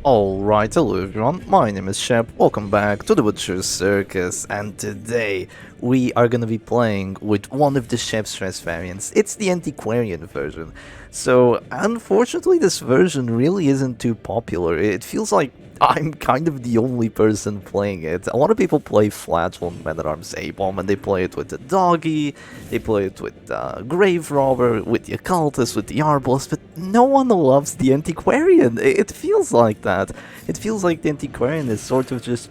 Alright, hello everyone, my name is Shep, welcome back to the Butcher's Circus, and today we are gonna be playing with one of the Shep's Stress variants. It's the Antiquarian version. So, unfortunately this version really isn't too popular. It feels like I'm kind of the only person playing it. A lot of people play Flatulent Man-at-Arms A-Bomb, and they play it with the Doggy, they play it with Gwave Wobber, with the Occultist, with the Arbalist, but no one loves the Antiquarian. It feels like that. It feels like the Antiquarian is sort of just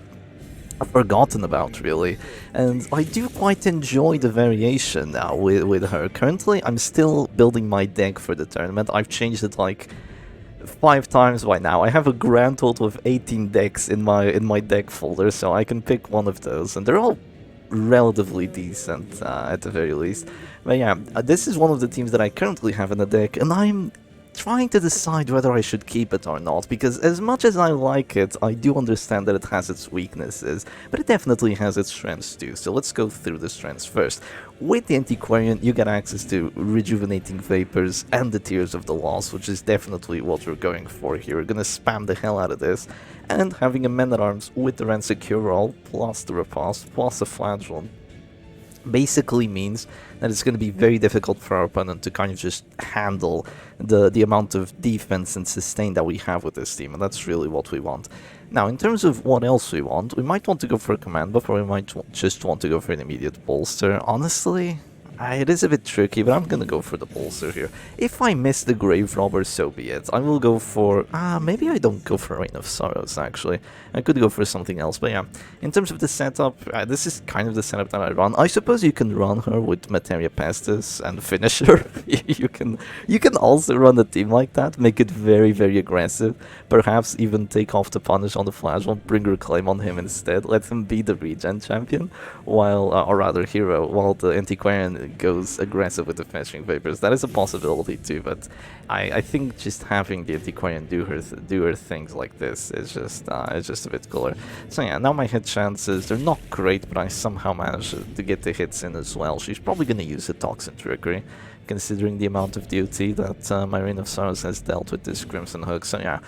forgotten about, really, and I do quite enjoy the variation now with her. Currently, I'm still building my deck for the tournament. I've changed it like 5 times by now. I have a grand total of 18 decks in my deck folder, so I can pick one of those, and they're all relatively decent at the very least. But yeah, this is one of the teams that I currently have in the deck, and I'm trying to decide whether I should keep it or not, because as much as I like it, I do understand that it has its weaknesses, but it definitely has its strengths too. So let's go through the strengths first. With the Antiquarian, you get access to Rejuvenating Vapors and the Tears of the Lost, which is definitely what we're going for here. We're gonna spam the hell out of this, and having a Man-at-Arms with the Rancid Cure-All, plus the Repulse, plus a Flagellant, basically means that it's going to be very difficult for our opponent to kind of just handle the amount of defense and sustain that we have with this team, and that's really what we want. Now, in terms of what else we might want to go for a command buff, or we might just want to go for an immediate bolster. Honestly, it is a bit tricky, but I'm gonna go for the bolster here. If I miss the Gwave Wobber, so be it. I will go for... maybe I don't go for Reign of Sorrows, actually. I could go for something else, but yeah. In terms of the setup, this is kind of the setup that I run. I suppose you can run her with Materia Pestis and finish her. you can also run a team like that, make it very, very aggressive. Perhaps even take off the punish on the Flagellant, bring Reclaim on him instead, let him be the regen champion, while, or rather hero, while the Antiquarian goes aggressive with the Festering Vapors. That is a possibility too, but I think just having the Antiquarian do her things like this is just a bit cooler. So yeah, now my hit chances, they're not great, but I somehow managed to get the hits in as well. She's probably going to use the Toxin Trickery, considering the amount of duty that my Reign of Sorrows has dealt with this Crimson Hook. So yeah,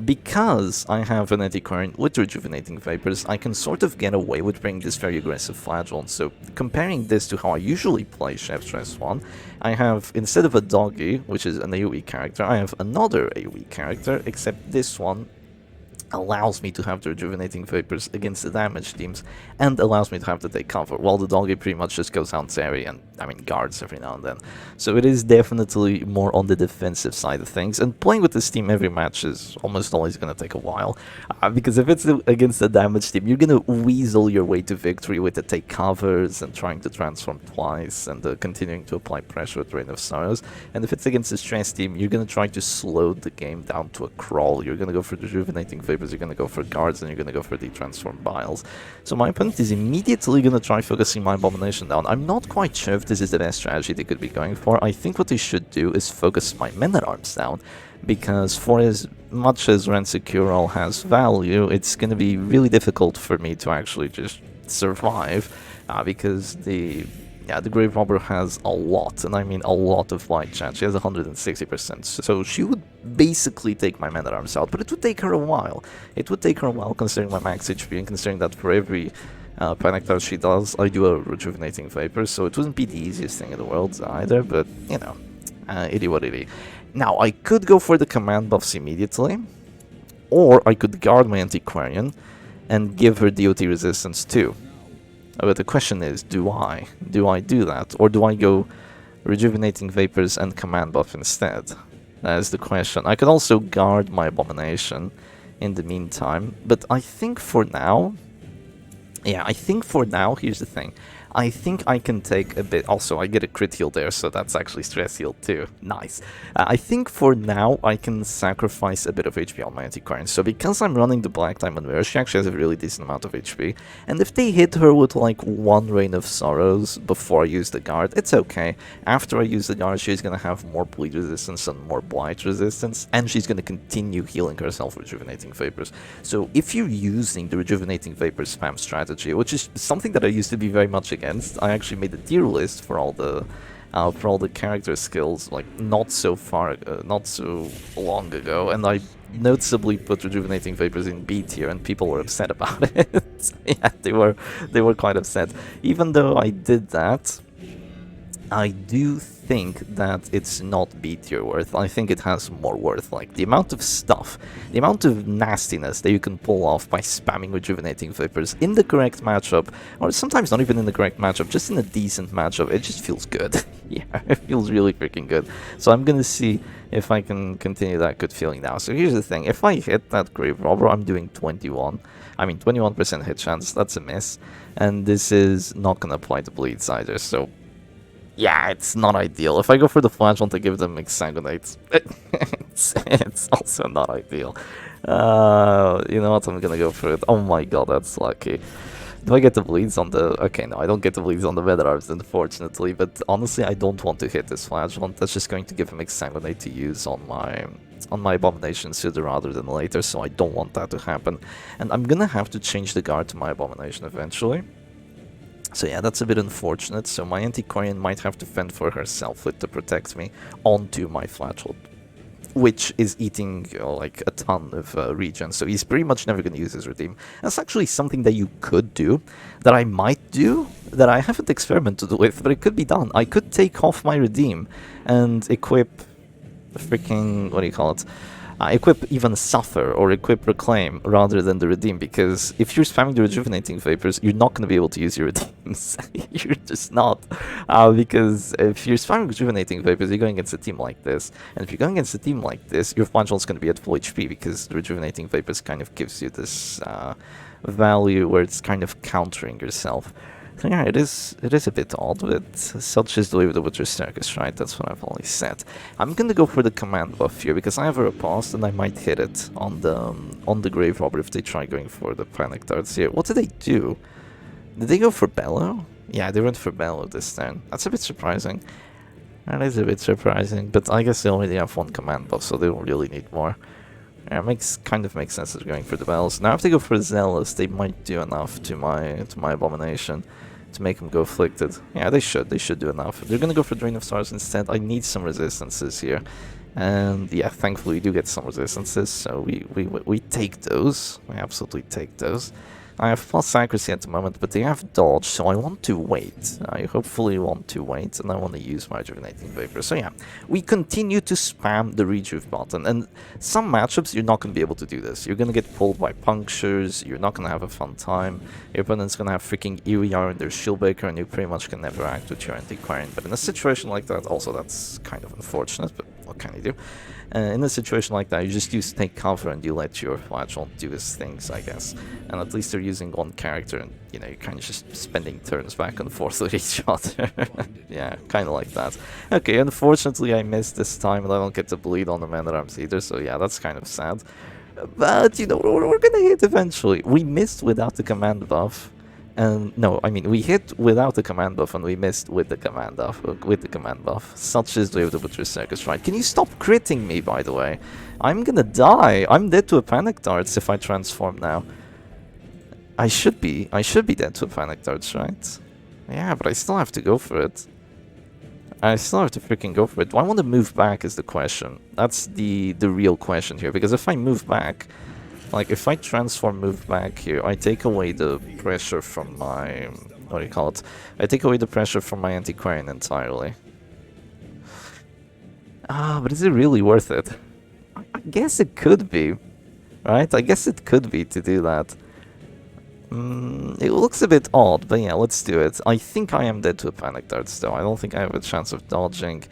because I have an Antiquarian with Rejuvenating Vapors, I can sort of get away with bringing this very aggressive Flagellant. So comparing this to how I usually play Chef Stress 1, I have, instead of a Doggy, which is an AoE character, I have another AoE character, except this one allows me to have the Rejuvenating Vapors against the damage teams, and allows me to have to take cover, while the Doggy pretty much just goes out Zeri and, guards every now and then. So it is definitely more on the defensive side of things, and playing with this team every match is almost always going to take a while, because if it's against the damage team, you're going to weasel your way to victory with the take covers and trying to transform twice, and continuing to apply pressure with Reign of Sorrows. And if it's against the stress team, you're going to try to slow the game down to a crawl. You're going to go for the Rejuvenating Vapors, you're going to go for guards, and you're going to go for the transform biles. So my opponent is immediately going to try focusing my Abomination down. I'm not quite sure if this is the best strategy they could be going for. I think what they should do is focus my Men-at-Arms down, because for as much as Rancid Cure-All has value, it's going to be really difficult for me to actually just survive, because the Gwave Wobber has a lot, and I mean a lot of light chance. She has 160%, so she would basically take my Man-at-Arms out, but it would take her a while. It would take her a while, considering my max HP, and considering that for every panic touch she does, I do a Rejuvenating Vapor, so it wouldn't be the easiest thing in the world either, but, you know, itty what itty. Now, I could go for the command buffs immediately, or I could guard my Antiquarian and give her DOT resistance too. But the question is, do I do that, or do I go Rejuvenating Vapors and command buff instead? That is the question. I could also guard my Abomination in the meantime, but I think for now, here's the thing. I think I can take a bit... Also, I get a crit heal there, so that's actually stress heal too. Nice. I think for now, I can sacrifice a bit of HP on my Antiquarian. So because I'm running the Black Diamond Mirror, she actually has a really decent amount of HP. And if they hit her with like one Reign of Sorrows before I use the guard, it's okay. After I use the guard, she's going to have more bleed resistance and more blight resistance. And she's going to continue healing herself with Rejuvenating Vapors. So if you're using the Rejuvenating Vapors spam strategy, which is something that I used to be very much against, I actually made a tier list for all the for all the character skills, like not so long ago, and I noticeably put Rejuvenating Vapors in B tier, and people were upset about it. Yeah, they were quite upset. Even though I did that, I do think that it's not B tier worth. I think it has more worth. Like the amount of stuff, the amount of nastiness that you can pull off by spamming Rejuvenating Vapors in the correct matchup, or sometimes not even in the correct matchup, just in a decent matchup, it just feels good. Yeah, it feels really freaking good. So I'm gonna see if I can continue that good feeling now. So here's the thing, if I hit that Gwave Wobber, I'm doing 21% hit chance, that's a miss. And this is not gonna apply to bleeds either, so yeah, it's not ideal. If I go for the Flagellant to give them Exsanguinate, it's also not ideal. You know what, I'm gonna go for it. Oh my god, that's lucky. Do I get the bleeds on the... Okay, no, I don't get the bleeds on the Weather Arms, unfortunately, but honestly, I don't want to hit this Flagellant. That's just going to give him Exsanguinate to use on my Abomination sooner rather than later, so I don't want that to happen. And I'm gonna have to change the guard to my Abomination eventually. So yeah, that's a bit unfortunate, so my Antiquarian might have to fend for herself with to protect me onto my Flagellant, which is eating like a ton of regen, so he's pretty much never going to use his Redeem. That's actually something that you could do, that I might do, that I haven't experimented with, but it could be done. I could take off my Redeem and equip freaking, what do you call it? Equip even Suffer or equip Reclaim rather than the Redeem, because if you're spamming the Rejuvenating Vapors, you're not going to be able to use your Redeems. You're just not. Because if you're spamming Rejuvenating Vapors, you're going against a team like this. And if you're going against a team like this, your Flagellant's going to be at full HP, because the Rejuvenating Vapors kind of gives you this value where it's kind of countering yourself. So yeah, it is a bit odd, but such is the way with the Witcher Circus, right? That's what I've always said. I'm gonna go for the command buff here, because I have a riposte and I might hit it on the Gwave Wobber if they try going for the Panic Darts here. What did they do? Did they go for Bellow? Yeah, they went for Bellow this turn. That's a bit surprising. That is a bit surprising, but I guess they already have one command buff, so they don't really need more. Yeah, kind of makes sense that they're going for the Bells. Now if they go for Zealous, they might do enough to my Abomination to make him go Afflicted. Yeah, they should do enough. They're gonna go for Drain of Stars instead. I need some resistances here. And yeah, thankfully we do get some resistances, so we take those. We absolutely take those. I have plus accuracy at the moment, but they have dodge, so I want to wait. I hopefully want to wait, and I want to use my Rejuvenating Vapor. So yeah, we continue to spam the Rejuve button, and some matchups you're not going to be able to do this. You're going to get pulled by Punctures, you're not going to have a fun time, your opponent's going to have freaking Iriar in their Shieldbreaker, and you pretty much can never act with your Antiquarian. But in a situation like that, also that's kind of unfortunate, but what can you do? In a situation like that, you just take cover and you let your Flagellant do his things, I guess. And at least they're using one character, and you know, you're kind of just spending turns back and forth with each other. Yeah, kind of like that. Okay, unfortunately I missed this time, and I don't get to bleed on the Man at Arms either, so yeah, that's kind of sad. But, you know, we're gonna hit eventually. We missed without the command buff. And no, I mean, we hit without the command buff and we missed with the command buff. Such is the way of the Butcher Circus, right? Can you stop critting me, by the way? I'm gonna die. I'm dead to a Panic Darts if I transform now. I should be dead to a Panic Darts, right? Yeah, but I still have to go for it. I still have to freaking go for it. Do I want to move back is the question. That's the real question here, because if I move back, like, if I transform move back here, I take away the pressure from my... what do you call it? I take away the pressure from my Antiquarian entirely. But is it really worth it? I guess it could be, right? I guess it could be to do that. It looks a bit odd, but yeah, let's do it. I think I am dead to a Panic Darts, though. I don't think I have a chance of dodging.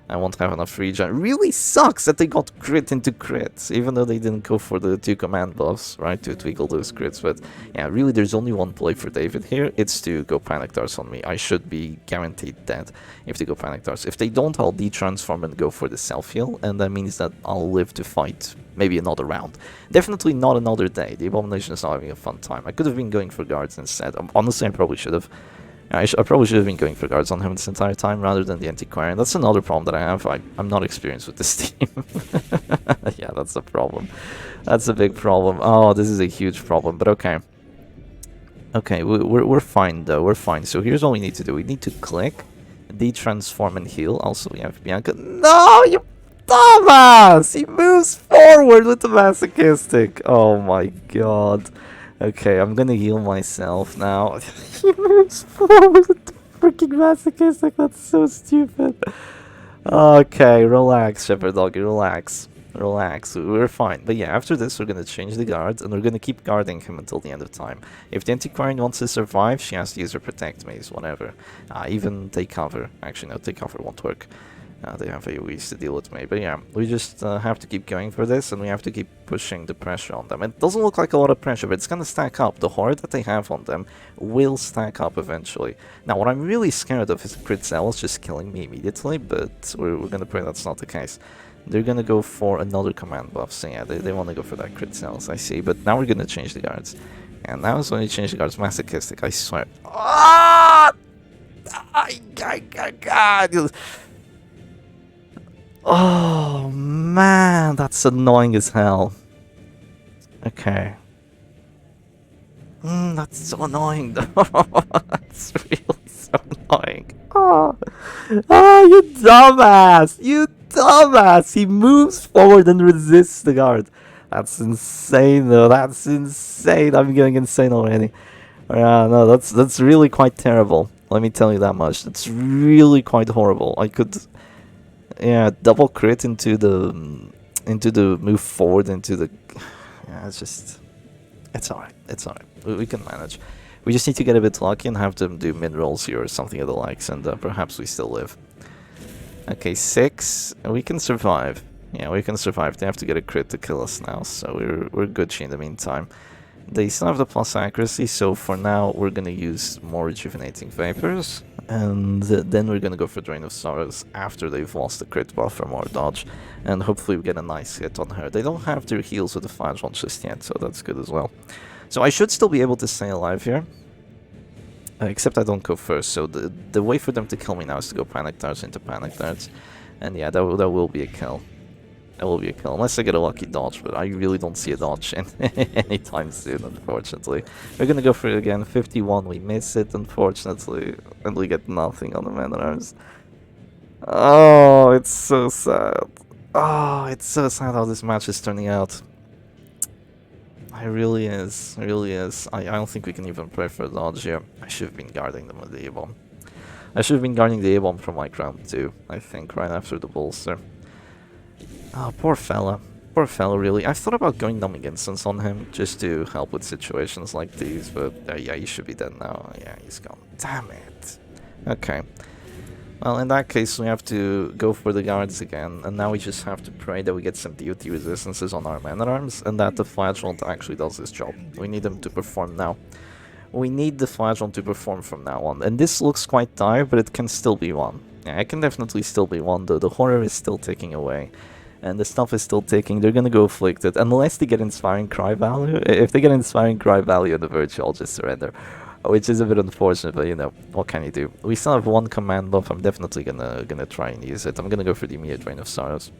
I won't have enough regen. It really sucks that they got crit into crits, even though they didn't go for the 2 command buffs, right, to tweakle those crits. But yeah, really, there's only one play for Daewid here. It's to go Panic Darts on me. I should be guaranteed dead if they go Panic Darts. If they don't, I'll de-transform and go for the self-heal, and that means that I'll live to fight maybe another round. Definitely not another day. The Abomination is not having a fun time. I could have been going for guards instead. Honestly, I probably should have. I probably should have been going for guards on him this entire time rather than the Antiquarian. That's another problem that I have. I'm not experienced with this team. Yeah, that's a problem. That's a big problem. Oh, this is a huge problem, but okay. Okay, we're fine though. We're fine. So here's what we need to do. We need to click De-transform and heal. Also, we have Bianca. No, you dumbass! He moves forward with the masochistic. Oh my god. Okay, I'm gonna heal myself now. He moves forward with the freaking masochistic. That's so stupid. Okay, relax, Shepherd Doggy, relax. Relax, we're fine. But yeah, after this we're gonna change the guards, and we're gonna keep guarding him until the end of time. If the Antiquarian wants to survive, she has to use her Protect Maze, whatever. Even take cover. Actually, no, take cover won't work. They have AoEs to deal with me. But yeah, we just have to keep going for this, and we have to keep pushing the pressure on them. It doesn't look like a lot of pressure, but it's gonna stack up. The horde that they have on them will stack up eventually. Now, what I'm really scared of is crit cells just killing me immediately, but we're gonna pray that's not the case. They're gonna go for another command buff, so yeah, they want to go for that crit cells, I see. But now we're gonna change the guards. And now is when you change the guards. Masochistic, I swear. Ah! God. Oh, man, that's annoying as hell. Okay. That's so annoying, though. That's really so annoying. Oh, you dumbass! You dumbass! He moves forward and resists the guard. That's insane, though. That's insane. I'm getting insane already. No, that's really quite terrible. Let me tell you that much. That's really quite horrible. I could, yeah, double crit into the move forward into the. Yeah, it's alright. It's alright. We can manage. We just need to get a bit lucky and have them do mid-rolls here or something of the likes, and perhaps we still live. Okay, 6. We can survive. Yeah, we can survive. They have to get a crit to kill us now, so we're Gucci in the meantime. They still have the plus accuracy, so for now we're gonna use more rejuvenating vapors, and then we're gonna go for Drain of Sorrows after they've lost the crit buff for more dodge, and hopefully we get a nice hit on her. They don't have their heals with the flash launch just yet, so that's good as well. So I should still be able to stay alive here. Except I don't go first, so the way for them to kill me now is to go Panic Darts into Panic Darts. And yeah, that will be a kill. That will be a kill, unless I get a lucky dodge, but I really don't see a dodge anytime soon, unfortunately. We're gonna go for it again, 51, we miss it, unfortunately, and we get nothing on the Man-at-Arms. Oh, it's so sad. Oh, it's so sad how this match is turning out. It really is. It really is. I don't think we can even pray for a dodge here. I should have been guarding them with the A-bomb. I should have been guarding the A-bomb from like round 2, I think, right after the bolster. Oh, poor fella. Poor fella, really. I thought about going Numbing Instance on him, just to help with situations like these, but yeah, he should be dead now. Yeah, he's gone. Damn it. Okay. Well, in that case, we have to go for the guards again, and now we just have to pray that we get some DOT resistances on our Man-at-Arms, and that the Flagellant actually does his job. We need him to perform now. We need the Flagellant to perform from now on, and this looks quite dire, but it can still be won. Yeah, it can definitely still be won, though. The horror is still ticking away, and the stuff is still ticking. They're gonna go Afflicted, unless they get Inspiring Cry value. If they get Inspiring Cry value on the Virtue, I'll just surrender. Which is a bit unfortunate, but you know, what can you do? We still have one command buff. I'm definitely gonna try and use it. I'm gonna go for the immediate Drain of Sorrows.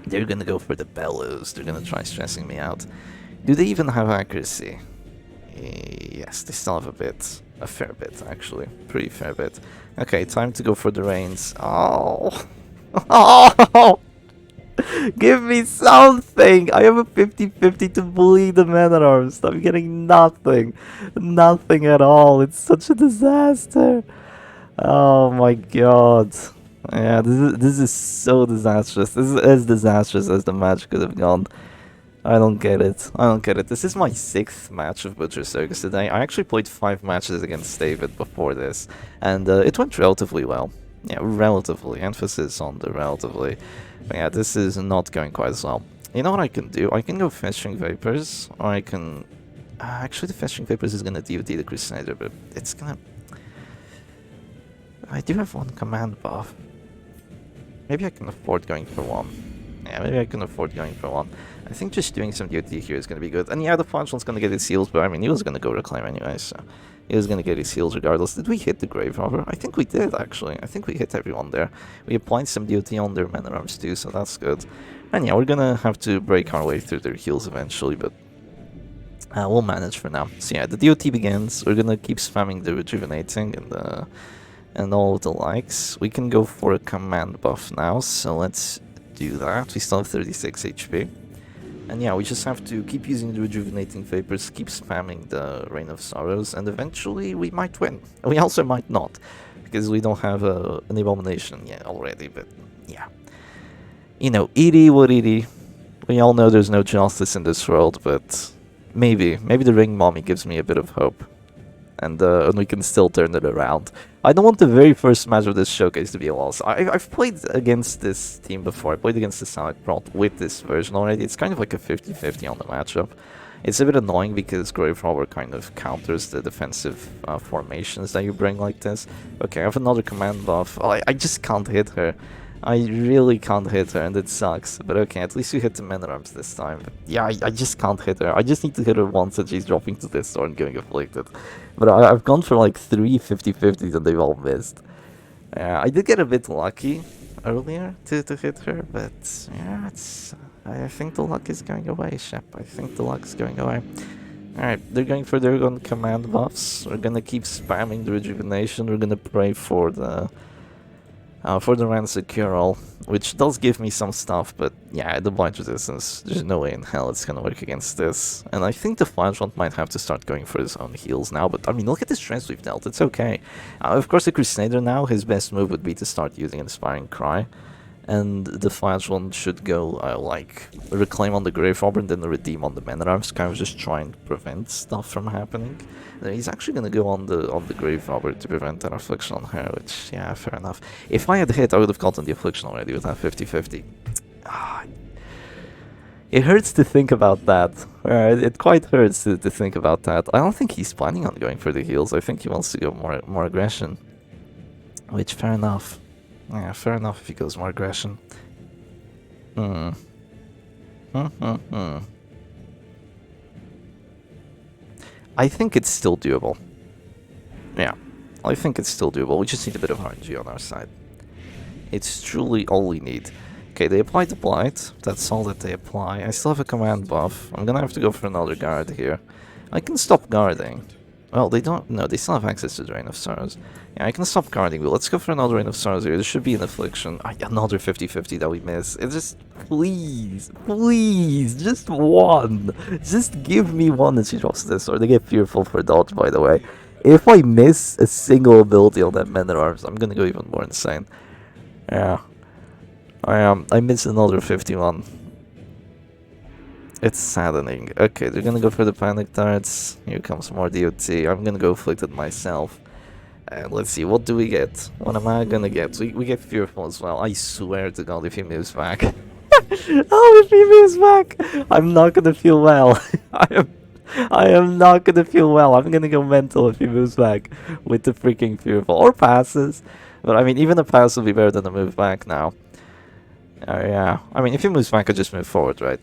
They're gonna go for the Bellows. They're gonna try stressing me out. Do they even have accuracy? Yes, they still have a fair bit actually, pretty fair bit. Okay, time to go for the Rains. Oh, oh! Give me something! I have a 50-50 to bleed the Man-at-Arms. I'm getting nothing. Nothing at all. It's such a disaster. Oh my god. Yeah, this is so disastrous. This is as disastrous as the match could have gone. I don't get it. I don't get it. This is my 6th match of Butcher Circus today. I actually played 5 matches against Daewid before this, and it went relatively well. Yeah, relatively. Emphasis on the relatively. But yeah, this is not going quite as well. You know what I can do? I can go Festering Vapors, or I can... actually, the Festering Vapors is gonna DOT the Crusader, but it's gonna... I do have one command buff. Maybe I can afford going for one. Yeah, maybe I can afford going for one. I think just doing some DOT here is gonna be good. And yeah, the Flagellant's gonna get his heals, but I mean, he was gonna go Reclaim anyway, so... He was gonna get his heals regardless. Did we hit the Gwave Wobber? I think we did, actually. I think we hit everyone there. We applied some DOT on their Man-at-Arms too, so that's good. And yeah, we're gonna have to break our way through their heals eventually, but... we'll manage for now. So yeah, the DOT begins. We're gonna keep spamming the Rejuvenating, and and all of the likes. We can go for a command buff now, so let's do that. We still have 36 HP. And yeah, we just have to keep using the rejuvenating vapors, keep spamming the Rain of Sorrows, and eventually we might win. We also might not, because we don't have an abomination yet already, but yeah. You know, Edie what Edie. We all know there's no justice in this world, but maybe the ring mommy gives me a bit of hope. And we can still turn it around. I don't want the very first match of this showcase to be a loss. I've played against this team before. I played against the Sonic Prot with this version already. It's kind of like a 50-50 on the matchup. It's a bit annoying because Gwave Wobber kind of counters the defensive formations that you bring like this. Okay, I have another command buff. Oh, I just can't hit her. I really can't hit her, and it sucks. But okay, at least we hit the men at arms this time. But yeah, I just can't hit her. I just need to hit her once and she's dropping to this door and getting afflicted. But I've gone for like 3 50-50s and they've all missed. I did get a bit lucky earlier to hit her, but yeah, I think the luck is going away, Shep. I think the luck is going away. Alright, they're going for their own command buffs. We're gonna keep spamming the rejuvenation. We're gonna pray for the Rancid Cure-All, which does give me some stuff, but yeah, the blind resistance, there's no way in hell it's gonna work against this. And I think the Flagellant might have to start going for his own heals now, but I mean, look at the stress we've dealt, it's okay. Of course, the Crusader now, his best move would be to start using Inspiring Cry, and the Flagellant should go, like, Reclaim on the Gwave Wobber and then Redeem on the Men-at-Arms, kind of just try and prevent stuff from happening. He's actually gonna go on the Gwave Wobber to prevent that affliction on her, which, yeah, fair enough. If I had hit, I would have gotten the affliction already with that 50-50. It hurts to think about that. It quite hurts to think about that. I don't think he's planning on going for the heals. I think he wants to go more aggression. Which, fair enough. Yeah, fair enough if he goes more aggression. I think it's still doable. Yeah, I think it's still doable. We just need a bit of RNG on our side. It's truly all we need. Okay, they applied the Blight. That's all that they apply. I still have a command buff. I'm gonna have to go for another guard here. I can stop guarding. Well, they don't... No, they still have access to the Rain of Sorrows. Yeah, I can stop guarding, but let's go for another Rain of Sorrows here. There should be an affliction. Another 50-50 that we miss. It's just... Please, please, just one. Just give me one and she drops this. Or they get fearful for dodge, by the way. If I miss a single ability on that Men-at-Arms, I'm gonna go even more insane. Yeah. I missed another 51. It's saddening. Okay, they're gonna go for the panic darts. Here comes more DOT. I'm gonna go afflicted myself. And let's see, what do we get? What am I gonna get? We get fearful as well. I swear to God, if he moves back. Oh, if he moves back! I'm not gonna feel well. I am not gonna feel well. I'm gonna go mental if he moves back with the freaking fearful. Or passes. But I mean, even a pass will be better than a move back now. Yeah. I mean, if he moves back, I just move forward, right?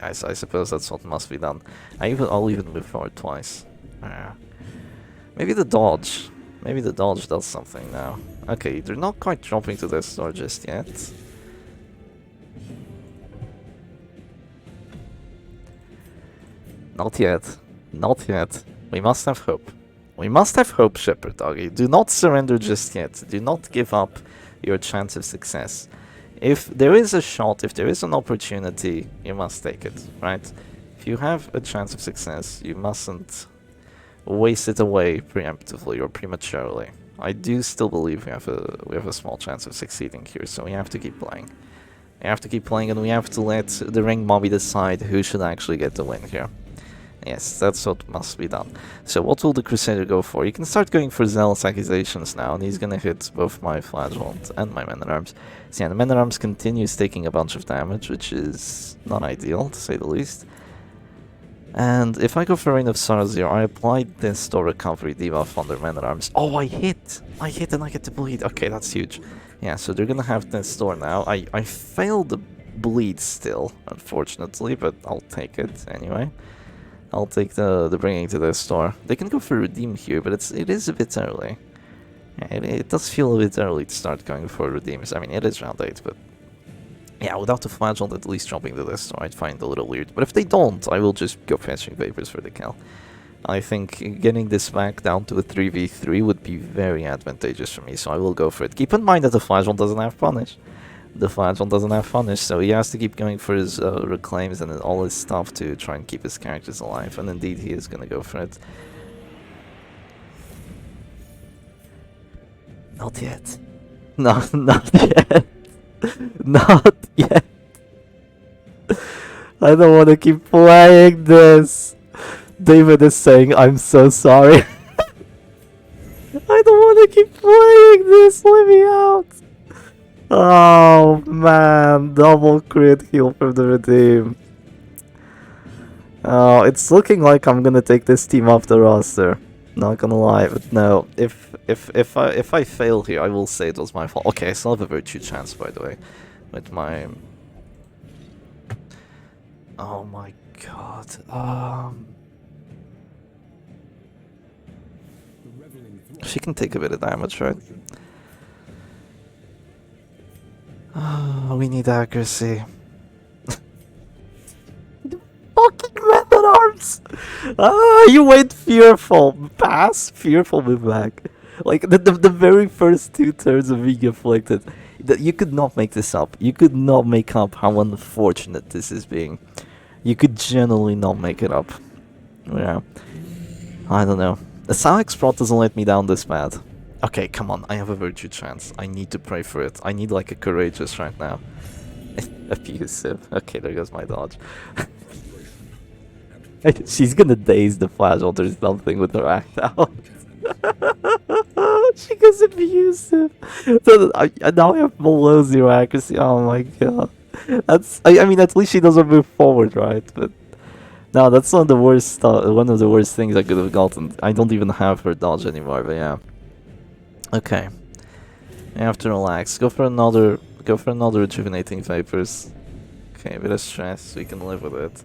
I suppose that's what must be done. I'll even move forward twice. Maybe the dodge. Maybe the dodge does something now. Okay, they're not quite dropping to this door just yet. Not yet. Not yet. We must have hope. We must have hope, Shepherd Doggy. Do not surrender just yet. Do not give up your chance of success. If there is a shot, if there is an opportunity, you must take it, right? If you have a chance of success, you mustn't waste it away preemptively or prematurely. I do still believe we have a small chance of succeeding here, so we have to keep playing. We have to keep playing, and we have to let the ring mommy decide who should actually get the win here. Yes, that's what must be done. So what will the Crusader go for? You can start going for Zealous Accusations now, and he's gonna hit both my Flagellant and my Men-at-Arms. So yeah, the Men-at-Arms continues taking a bunch of damage, which is not ideal, to say the least. And if I go for Rain of Sorrows here, I applied this Store Recovery debuff on their Men-at-Arms. Oh, I hit! I hit and I get to bleed. Okay, that's huge. Yeah, so they're gonna have this store now. I failed the bleed still, unfortunately, but I'll take it anyway. I'll take the bringing to the store. They can go for Redeem here, but it is a bit early. Yeah, it does feel a bit early to start going for Redeems. I mean, it is round 8, but... Yeah, without the Flagellant at least jumping to this store, I'd find it a little weird. But if they don't, I will just go fetching Vapors for the kill. I think getting this back down to a 3v3 would be very advantageous for me, so I will go for it. Keep in mind that the Flash one doesn't have punish. The Flash one doesn't have punish, so he has to keep going for his reclaims and all his stuff to try and keep his characters alive, and indeed he is gonna go for it. Not yet. No, not yet. Not yet. I don't want to keep playing this. Daewid is saying, I'm so sorry. I don't want to keep playing this. Let me out. Oh man, double crit heal from the redeem. Oh, it's looking like I'm gonna take this team off the roster. Not gonna lie, but no. If I fail here, I will say it was my fault. Okay, I still have a virtue chance, by the way, with my. Oh my god. She can take a bit of damage, right? We need accuracy. Fucking method arms! You went fearful. Pass, fearful, move back. Like, the very first 2 turns of being afflicted. You could not make this up. You could not make up how unfortunate this is being. You could generally not make it up. Yeah. I don't know. The Salix Prot doesn't let me down this bad. Okay, come on, I have a virtue chance. I need to pray for it. I need like a courageous right now. Abusive. Okay, there goes my dodge. She's gonna daze the Flash or there's something with her act out. She goes abusive. So now I have below 0 accuracy. Oh my god. That's. I mean, at least she doesn't move forward, right? But no, that's one of the worst. One of the worst things I could have gotten. I don't even have her dodge anymore. But yeah. Okay. I have to relax. Go for another. Go for another rejuvenating vapors. Okay, a bit of stress. We can live with it.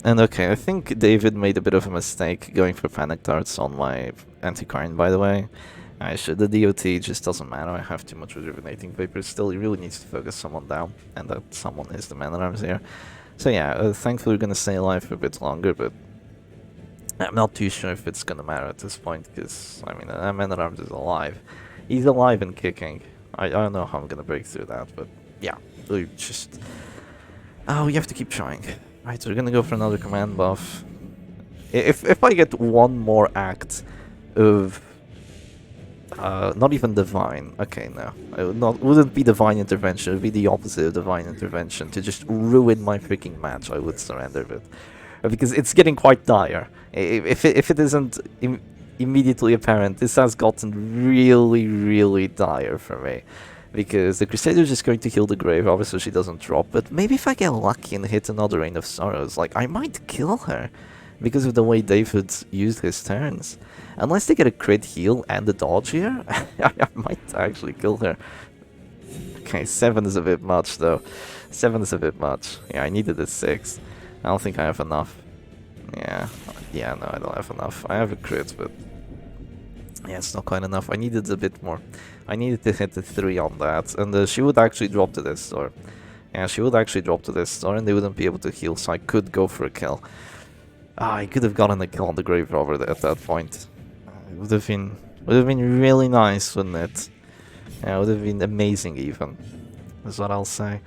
And okay, I think Daewid made a bit of a mistake going for panic darts on my Antiquarian, by the way. I should. The DOT just doesn't matter. I have too much rejuvenating vapors. Still, he really needs to focus someone down, and that someone is the man-at-arms here. So yeah, thankfully we're gonna stay alive for a bit longer, but I'm not too sure if it's gonna matter at this point, because I mean, man-at-arms is alive. He's alive and kicking. I don't know how I'm gonna break through that, but yeah, we just. Oh, we have to keep trying. Right, so we're gonna go for another command buff. If I get one more act of not even divine. Okay, no, it wouldn't be divine intervention. It would be the opposite of divine intervention to just ruin my freaking match. I would surrender it because it's getting quite dire. If it isn't immediately apparent, this has gotten really dire for me. Because the Crusader is just going to heal the Grave, obviously she doesn't drop, but maybe if I get lucky and hit another Rain of Sorrows, like, I might kill her, because of the way Daewid used his turns. Unless they get a crit heal and a dodge here, I might actually kill her. Okay, 7 is a bit much though. 7 is a bit much. Yeah, I needed a 6. I don't think I have enough. Yeah, no, I don't have enough. I have a crit, but yeah, it's not quite enough. I needed a bit more. I needed to hit the 3 on that, and she would actually drop to this store. Yeah, she would actually drop to this store, and they wouldn't be able to heal, so I could go for a kill. I could have gotten a kill on the Grave Wobber at that point. It would have been really nice, wouldn't it? Yeah, it would have been amazing even. Is what I'll say.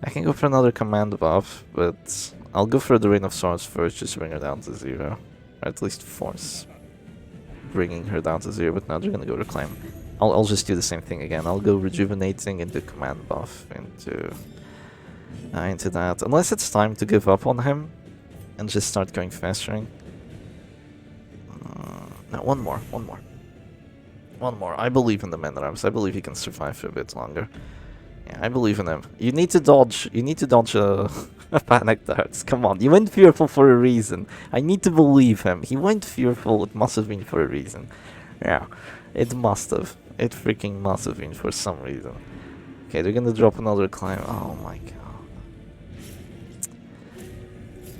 I can go for another command buff, but I'll go for the Rain of Swords first, just to bring her down to 0. Or at least force bringing her down to 0, but now they're gonna go Reclaim. I'll just do the same thing again. I'll go Rejuvenating into command buff into that. Unless it's time to give up on him and just start going festering. No, one more. I believe in the man-at-arms. I believe he can survive for a bit longer. Yeah, I believe in him. You need to dodge. You need to dodge a panic darts. Come on, you went fearful for a reason. I need to believe him. He went fearful. It must have been for a reason. Yeah, it must have. It freaking must have been for some reason. Okay, they're gonna drop another climb. Oh my god.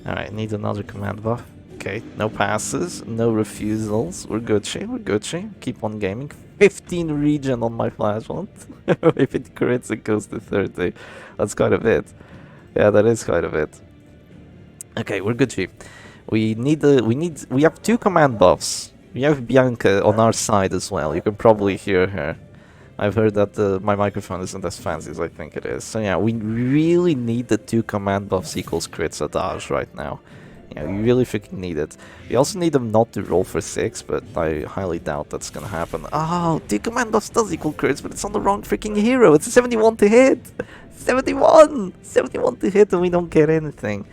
Alright, need another command buff. Okay, no passes, no refusals. We're Gucci. Keep on gaming. 15 regen on my flash wand. If it crits, it goes to 30. That's quite a bit. Yeah, that is quite a bit. Okay, we're good, G. We have 2 command buffs. We have Bianca on our side as well. You can probably hear her. I've heard that my microphone isn't as fancy as I think it is. So yeah, we really need the 2 command buffs equals crits adage right now. Yeah, we really freaking need it. We also need them not to roll for 6, but I highly doubt that's gonna happen. Oh, 2 command buffs does equal crits, but it's on the wrong freaking hero. It's a 71 to hit! 71! 71 to hit and we don't get anything.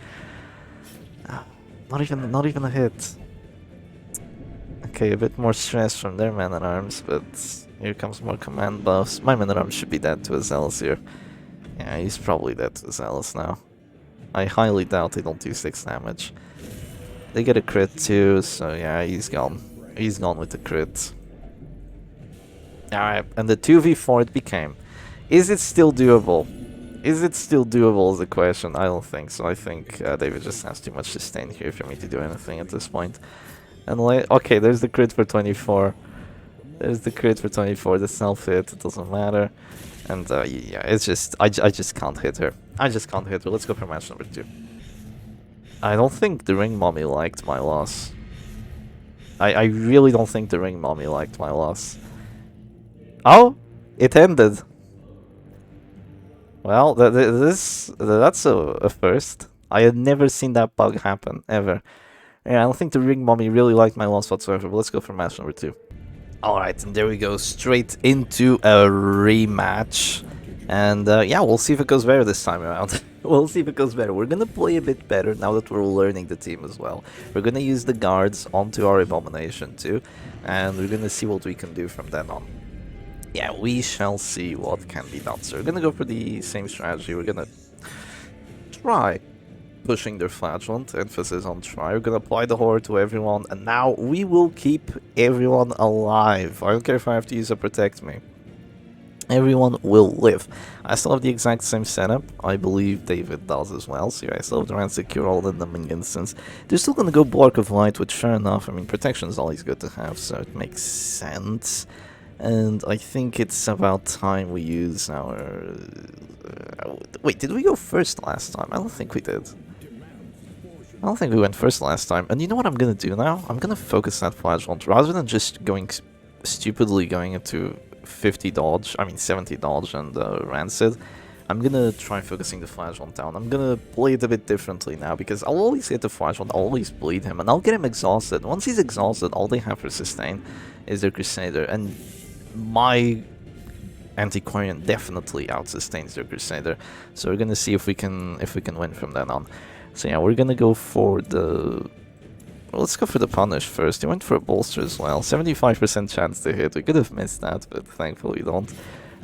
Not even a hit. Okay, a bit more stress from their man-at-arms, but here comes more command buffs. My man-at-arms should be dead to a Zealous here. Yeah, he's probably dead to a Zealous now. I highly doubt they don't do 6 damage. They get a crit too, so yeah, he's gone. He's gone with the crit. Alright, and the 2v4 it became. Is it still doable? Is it still doable is the question. I don't think so. I think Daewid just has too much sustain here for me to do anything at this point. And okay, there's the crit for 24. There's the crit for 24, the self-hit, it doesn't matter. And yeah, it's just, I just can't hit her. I just can't hit her. Let's go for match number 2. I don't think the Ring Mommy liked my loss. I really don't think the Ring Mommy liked my loss. Oh! It ended! Well, that's a first. I had never seen that bug happen, ever. Yeah, I don't think the Ring Mommy really liked my loss whatsoever, but let's go for match number 2. Alright, and there we go, straight into a rematch. And yeah, we'll see if it goes better this time around. We'll see if it goes better. We're gonna play a bit better now that we're learning the team as well. We're gonna use the guards onto our Abomination too, and we're gonna see what we can do from then on. Yeah, we shall see what can be done. So we're gonna go for the same strategy. We're gonna try pushing their flagellant, emphasis on try. We're gonna apply the horror to everyone, and now we will keep everyone alive. I don't care if I have to use a protect me. Everyone will live. I still have the exact same setup. I believe Daewid does as well. So yeah, I still have the Rand secure all the numbing instance. They're still gonna go Block of Light, which fair enough. I mean, protection is always good to have, so it makes sense. And I think it's about time we use our... wait, did we go first last time? I don't think we did. I don't think we went first last time. And you know what I'm gonna do now? I'm gonna focus that flagellant rather than just going stupidly going into 50 dodge, I mean 70 dodge and Rancid. I'm gonna try focusing the flagellant down. I'm gonna play it a bit differently now because I'll always hit the flagellant, I'll always bleed him, and I'll get him exhausted. Once he's exhausted, all they have for sustain is their Crusader, and my Antiquarian definitely out-sustains their Crusader. So we're gonna see if we can win from then on. So yeah, we're gonna go for the... Well, let's go for the punish first. He went for a bolster as well. 75% chance to hit. We could have missed that, but thankfully we don't.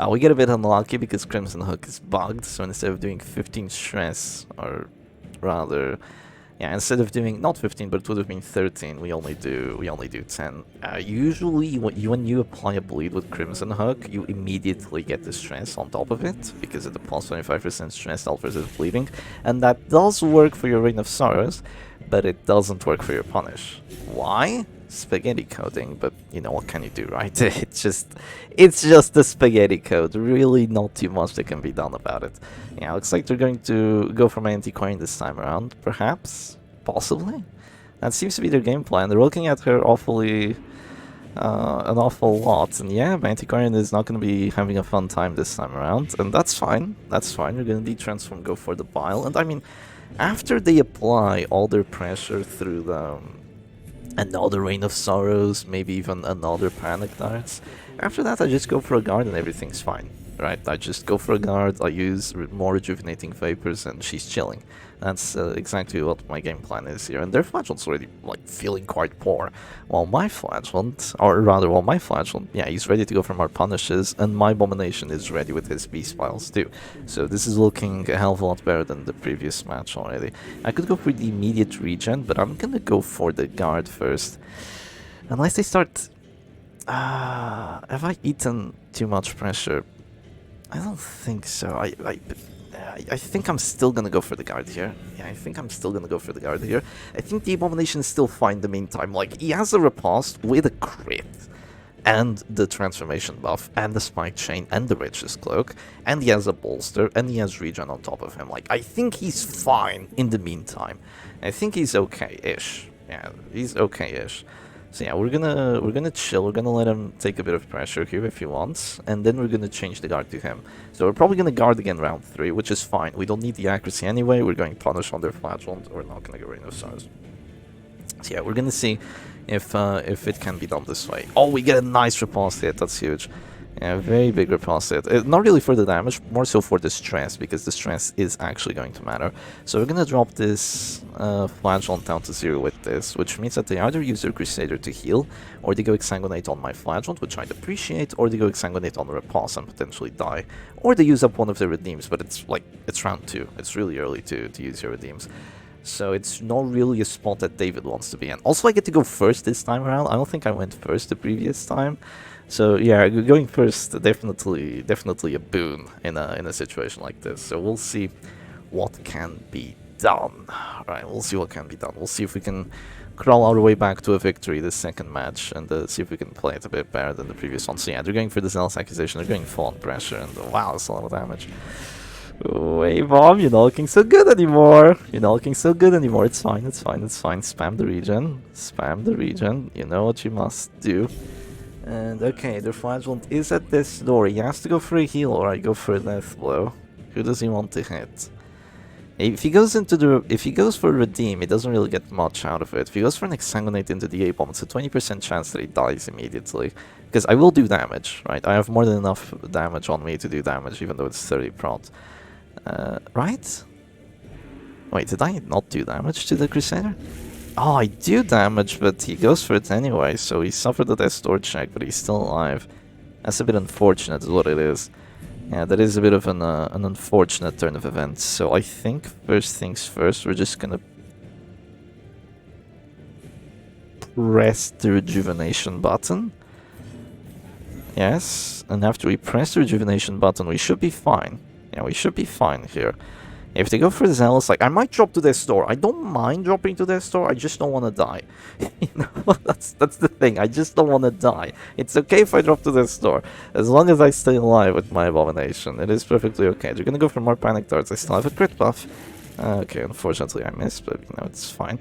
We get a bit unlucky because Crimson Hook is bugged, so instead of doing 15 stress, or rather, yeah, instead of doing not 15, but it would have been 13, we only do 10. Usually, when you apply a bleed with Crimson Hook, you immediately get the stress on top of it because of the plus 25% stress alt versus bleeding, and that does work for your Reign of Sorrows, but it doesn't work for your punish. Why? Spaghetti coding, but you know what can you do, right? It's just the spaghetti code. Really not too much that can be done about it. Yeah, looks like they're going to go for my Antiquarian this time around, perhaps? Possibly? That seems to be their game plan. They're looking at her awfully... an awful lot, and yeah, my Antiquarian is not going to be having a fun time this time around, and that's fine. That's fine. We're going to de-transform, go for the bile, and I mean, after they apply all their pressure through the... another Reign of Sorrows, maybe even another Panic Darts. After that, I just go for a guard and everything's fine, right? I just go for a guard, I use more Rejuvenating Vapors, and she's chilling. That's exactly what my game plan is here. And their flagellant's already, like, feeling quite poor. While my flagellant, or rather, while my flagellant, yeah, he's ready to go for more punishes, and my Abomination is ready with his Beast Piles too. So this is looking a hell of a lot better than the previous match already. I could go for the immediate regen, but I'm gonna go for the guard first. Unless they start... have I eaten too much pressure? I don't think so. I think I'm still gonna go for the guard here. Yeah, I think I'm still gonna go for the guard here. I think the Abomination is still fine in the meantime. Like, he has a riposte with a crit. and the transformation buff, and the spike chain, and the riches cloak, and he has a bolster, and he has regen on top of him. Like, I think he's fine in the meantime. I think he's okay-ish. Yeah, he's okay-ish. So yeah, we're gonna chill. We're gonna let him take a bit of pressure here if he wants, and then we're gonna change the guard to him. So we're probably gonna guard again round 3, which is fine. We don't need the accuracy anyway. We're going punish on their flagellant. We're not gonna go Rain of Stars. So yeah, we're gonna see if it can be done this way. Oh, we get a nice repulse hit. That's huge. Yeah, very big repulse hit. Not really for the damage, more so for the stress, because the stress is actually going to matter. So we're gonna drop this flagellant down to 0 with this, which means that they either use their Crusader to heal, or they go Exsanguinate on my flagellant, which I'd appreciate, or they go Exsanguinate on the repulse and potentially die. Or they use up one of their redeems, but it's like, it's round 2. It's really early to use your redeems. So it's not really a spot that Daewid wants to be in. Also, I get to go first this time around. I don't think I went first the previous time. So yeah, going first definitely a boon in a situation like this. So we'll see what can be done. Alright, we'll see what can be done. We'll see if we can crawl our way back to a victory this second match, and see if we can play it a bit better than the previous one. So yeah, they're going for the Zealous Accusation, they're going full on pressure, and wow, that's a lot of damage. Wave Wobber, you're not looking so good anymore. You're not looking so good anymore. It's fine, it's fine, it's fine. Spam the regen. Spam the regen. You know what you must do. And okay, the flagellant is at this door. He has to go for a heal or I go for a death blow. Who does he want to hit? If he goes for a redeem, he doesn't really get much out of it. If he goes for an exsanguinate into the A-bomb, it's a 20% chance that he dies immediately. Because I will do damage, right? I have more than enough damage on me to do damage, even though it's 30 prot. Right? Wait, did I not do damage to the Crusader? Oh, I do damage, but he goes for it anyway, so he suffered a death door check, but he's still alive. That's a bit unfortunate is what it is. Yeah, that is a bit of an unfortunate turn of events. So I think first things first, we're just gonna press the rejuvenation button. Yes, and after we press the rejuvenation button, we should be fine. Yeah, we should be fine here. If they go for Zealous, like, I might drop to their store. I don't mind dropping to their store, I just don't want to die. You know, that's the thing, I just don't want to die. It's okay if I drop to their store, as long as I stay alive with my Abomination. It is perfectly okay. They're gonna go for more Panic Darts, I still have a crit buff. Okay, unfortunately I missed, but, you know, it's fine.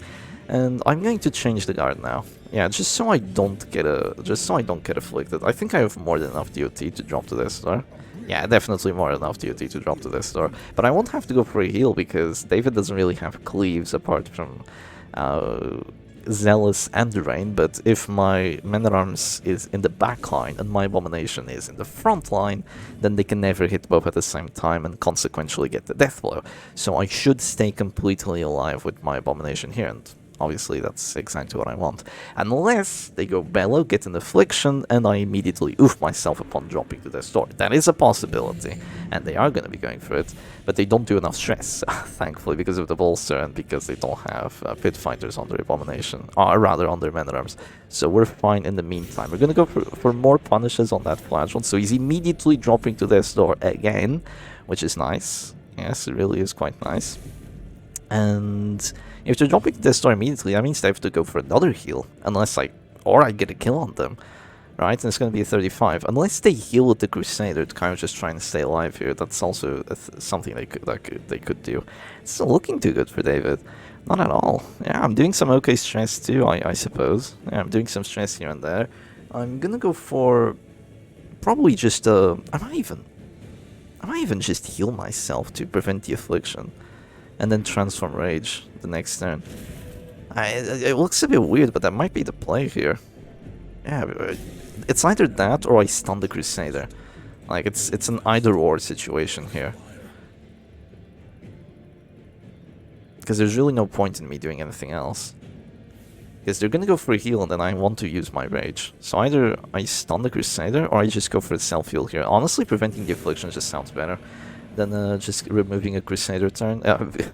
And I'm going to change the guard now. Yeah, just so I don't get afflicted. I think I have more than enough DOT to drop to their store. Yeah, definitely more than enough DOT to drop to this store. But I won't have to go for a heal because Daewid doesn't really have cleaves apart from Zealous and Rain. But if my Men-at-Arms is in the back line and my Abomination is in the front line, then they can never hit both at the same time and consequentially get the death blow. So I should stay completely alive with my Abomination here, and obviously that's exactly what I want. Unless they go Bellow, get an Affliction, and I immediately oof myself upon dropping to their store. That is a possibility, and they are going to be going for it, but they don't do enough stress, thankfully, because of the bolster and because they don't have Pit Fighters on their Abomination, or rather on their Men-at-Arms. So we're fine in the meantime. We're going to go for more punishes on that Flagellant, so he's immediately dropping to their store again, which is nice. Yes, it really is quite nice. And if they're dropping this store immediately, that means they have to go for another heal, unless I get a kill on them, right? And it's going to be a 35. Unless they heal with the Crusader to kind of just try and stay alive here, that's also something they could do. It's not looking too good for Daewid. Not at all. Yeah, I'm doing some okay stress too, I suppose. Yeah, I'm doing some stress here and there. I'm gonna go for probably just I might even just heal myself to prevent the affliction. And then transform Rage the next turn. It looks a bit weird, but that might be the play here. Yeah, it's either that or I stun the Crusader. Like, it's an either-or situation here. Because there's really no point in me doing anything else. Because they're gonna go for a heal and then I want to use my Rage. So either I stun the Crusader or I just go for a self-heal here. Honestly, preventing the Affliction just sounds better. Then just removing a Crusader turn.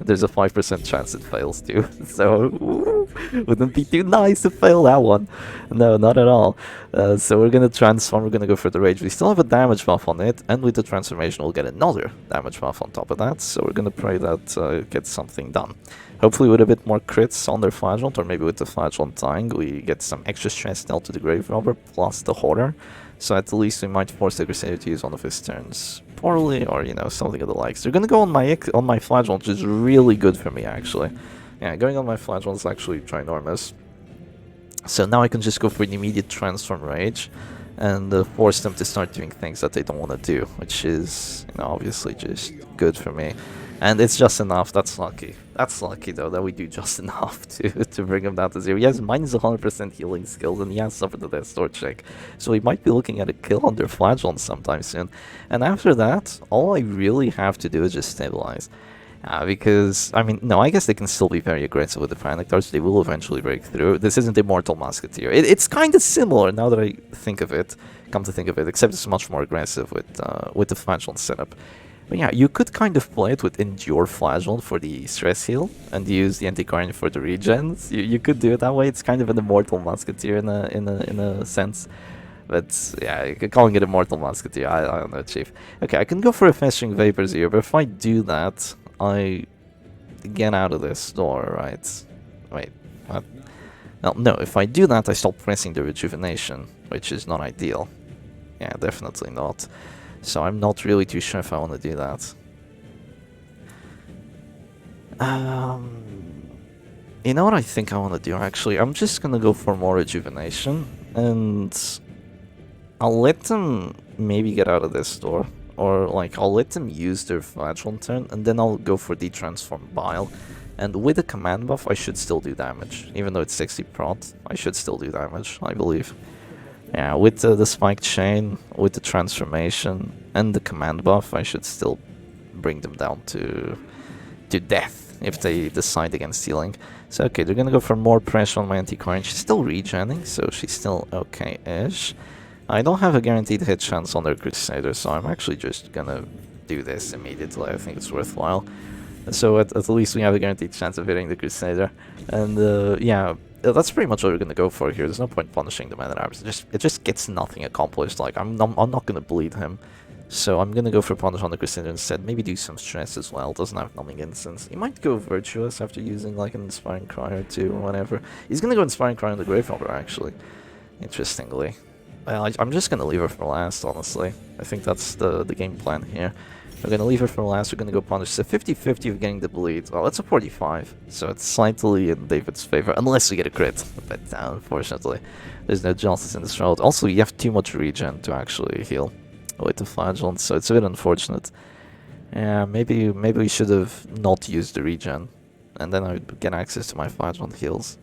There's a 5% chance it fails too. So wouldn't be too nice to fail that one. No, not at all. So we're gonna transform. We're gonna go for the rage. We still have a damage buff on it, and with the transformation, we'll get another damage buff on top of that. So we're gonna pray that it gets something done. Hopefully, with a bit more crits on their Flagellant, or maybe with the Flagellant dying, we get some extra stress dealt to the Gwave Wobber plus the Horror. So at least we might force the Crusader to use one of his turns poorly, or you know, something of the likes. They're gonna go on my Flagellant, which is really good for me actually. Yeah, going on my Flagellant is actually ginormous. So now I can just go for an immediate transform rage, and force them to start doing things that they don't want to do, which is, you know, obviously just good for me. And it's just enough. That's lucky. That's lucky though that we do just enough to bring him down to 0. He has minus 100% healing skills, and he has suffered the death door check, so we might be looking at a kill on their Flagellant sometime soon. And after that, all I really have to do is just stabilize. Because, I mean, no, I guess they can still be very aggressive with the Panic Darts. They will eventually break through. This isn't Immortal Musketeer. It's kind of similar now that I think of it, come to think of it, except it's much more aggressive with the Flagellant setup. But yeah, you could kind of play it with Endure Flagellant for the stress heal, and use the Antiquarian for the regens. You could do it that way. It's kind of an Immortal Musketeer in a sense. But yeah, calling it Immortal Musketeer, I don't know, Chief. Okay, I can go for a Festering Vapors here, but if I do that, I get out of this door, right? Wait, what? No, if I do that, I stop pressing the Rejuvenation, which is not ideal. Yeah, definitely not. So I'm not really too sure if I want to do that. You know what I think I want to do, actually? I'm just going to go for more Rejuvenation, and I'll let them maybe get out of this door. Or, like, I'll let them use their Flagellant turn, and then I'll go for Detransform Bile. And with a command buff, I should still do damage. Even though it's 60 prot, I should still do damage, I believe. Yeah, with the Spiked Chain, with the Transformation, and the command buff, I should still bring them down to death if they decide against healing. So, okay, they're gonna go for more pressure on my Antiquarian. She's still regenning, so she's still okay-ish. I don't have a guaranteed hit chance on their Crusader, so I'm actually just gonna do this immediately. I think it's worthwhile. So at least we have a guaranteed chance of hitting the Crusader. And yeah, that's pretty much what we're gonna go for here. There's no point punishing the Man-at-Arms. It just gets nothing accomplished. Like, I'm not gonna bleed him. So I'm gonna go for Punish on the Crusader instead. Maybe do some stress as well. Doesn't have Numbing Instance. He might go Virtuous after using like an Inspiring Cry or two or whatever. He's gonna go Inspiring Cry on the Gwave Wobber actually. Interestingly. Well, I'm just gonna leave her for last, honestly. I think that's the game plan here. We're gonna leave her for last, we're gonna go Punish. It's a 50-50 of getting the bleed. Well, it's a 45, so it's slightly in David's favor, unless we get a crit. But unfortunately, there's no justice in this round. Also, you have too much regen to actually heal with the Flagellant, so it's a bit unfortunate. Yeah, maybe we should have not used the regen, and then I would get access to my Flagellant heals.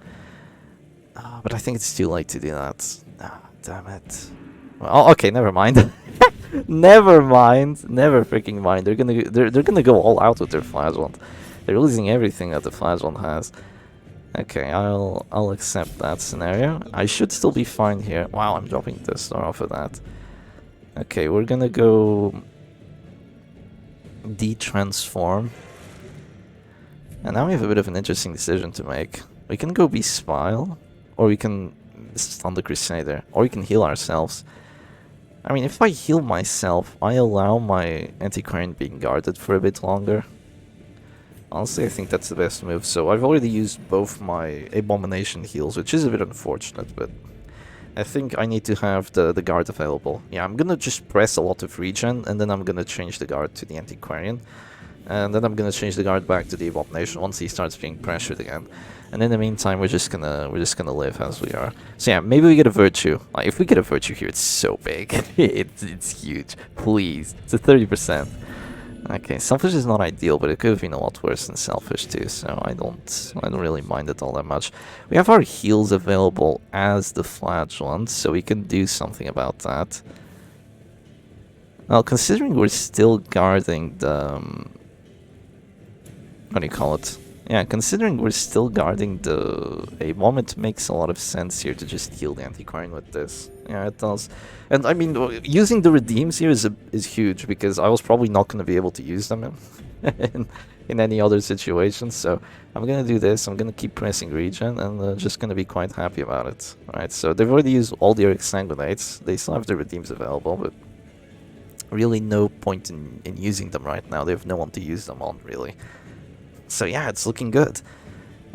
But I think it's too late to do that. Damn it. Well, okay, never mind. Never mind. Never freaking mind. They're gonna go all out with their Flagellant. They're losing everything that the Flagellant has. Okay, I'll accept that scenario. I should still be fine here. Wow, I'm dropping the star off of that. Okay, we're gonna go Detransform. And now we have a bit of an interesting decision to make. We can go Bespile, or we can stun the Crusader, or we can heal ourselves. I mean, if I heal myself, I allow my Antiquarian being guarded for a bit longer. Honestly, I think that's the best move. So I've already used both my Abomination heals, which is a bit unfortunate, but I think I need to have the guard available. Yeah, I'm gonna just press a lot of regen, and then I'm gonna change the guard to the Antiquarian. And then I'm gonna change the guard back to the Abomination once he starts being pressured again. And in the meantime, we're just gonna live as we are. So yeah, maybe we get a Virtue. Like, if we get a Virtue here, it's so big. it's huge. Please, it's a 30%. Okay, Selfish is not ideal, but it could have been a lot worse than Selfish too. So I don't really mind it all that much. We have our heals available as the Flagellant, so we can do something about that. Well, considering we're still guarding the what do you call it? Yeah, considering we're still guarding the A-bomb, it makes a lot of sense here to just heal the Antiquarian with this. Yeah, it does. And I mean, using the redeems here is huge, because I was probably not going to be able to use them in, in any other situation. So I'm going to do this. I'm going to keep pressing regen, and just going to be quite happy about it. Alright, so they've already used all their exsanguinates. They still have the redeems available, but really no point in using them right now. They have no one to use them on, really. So yeah, it's looking good.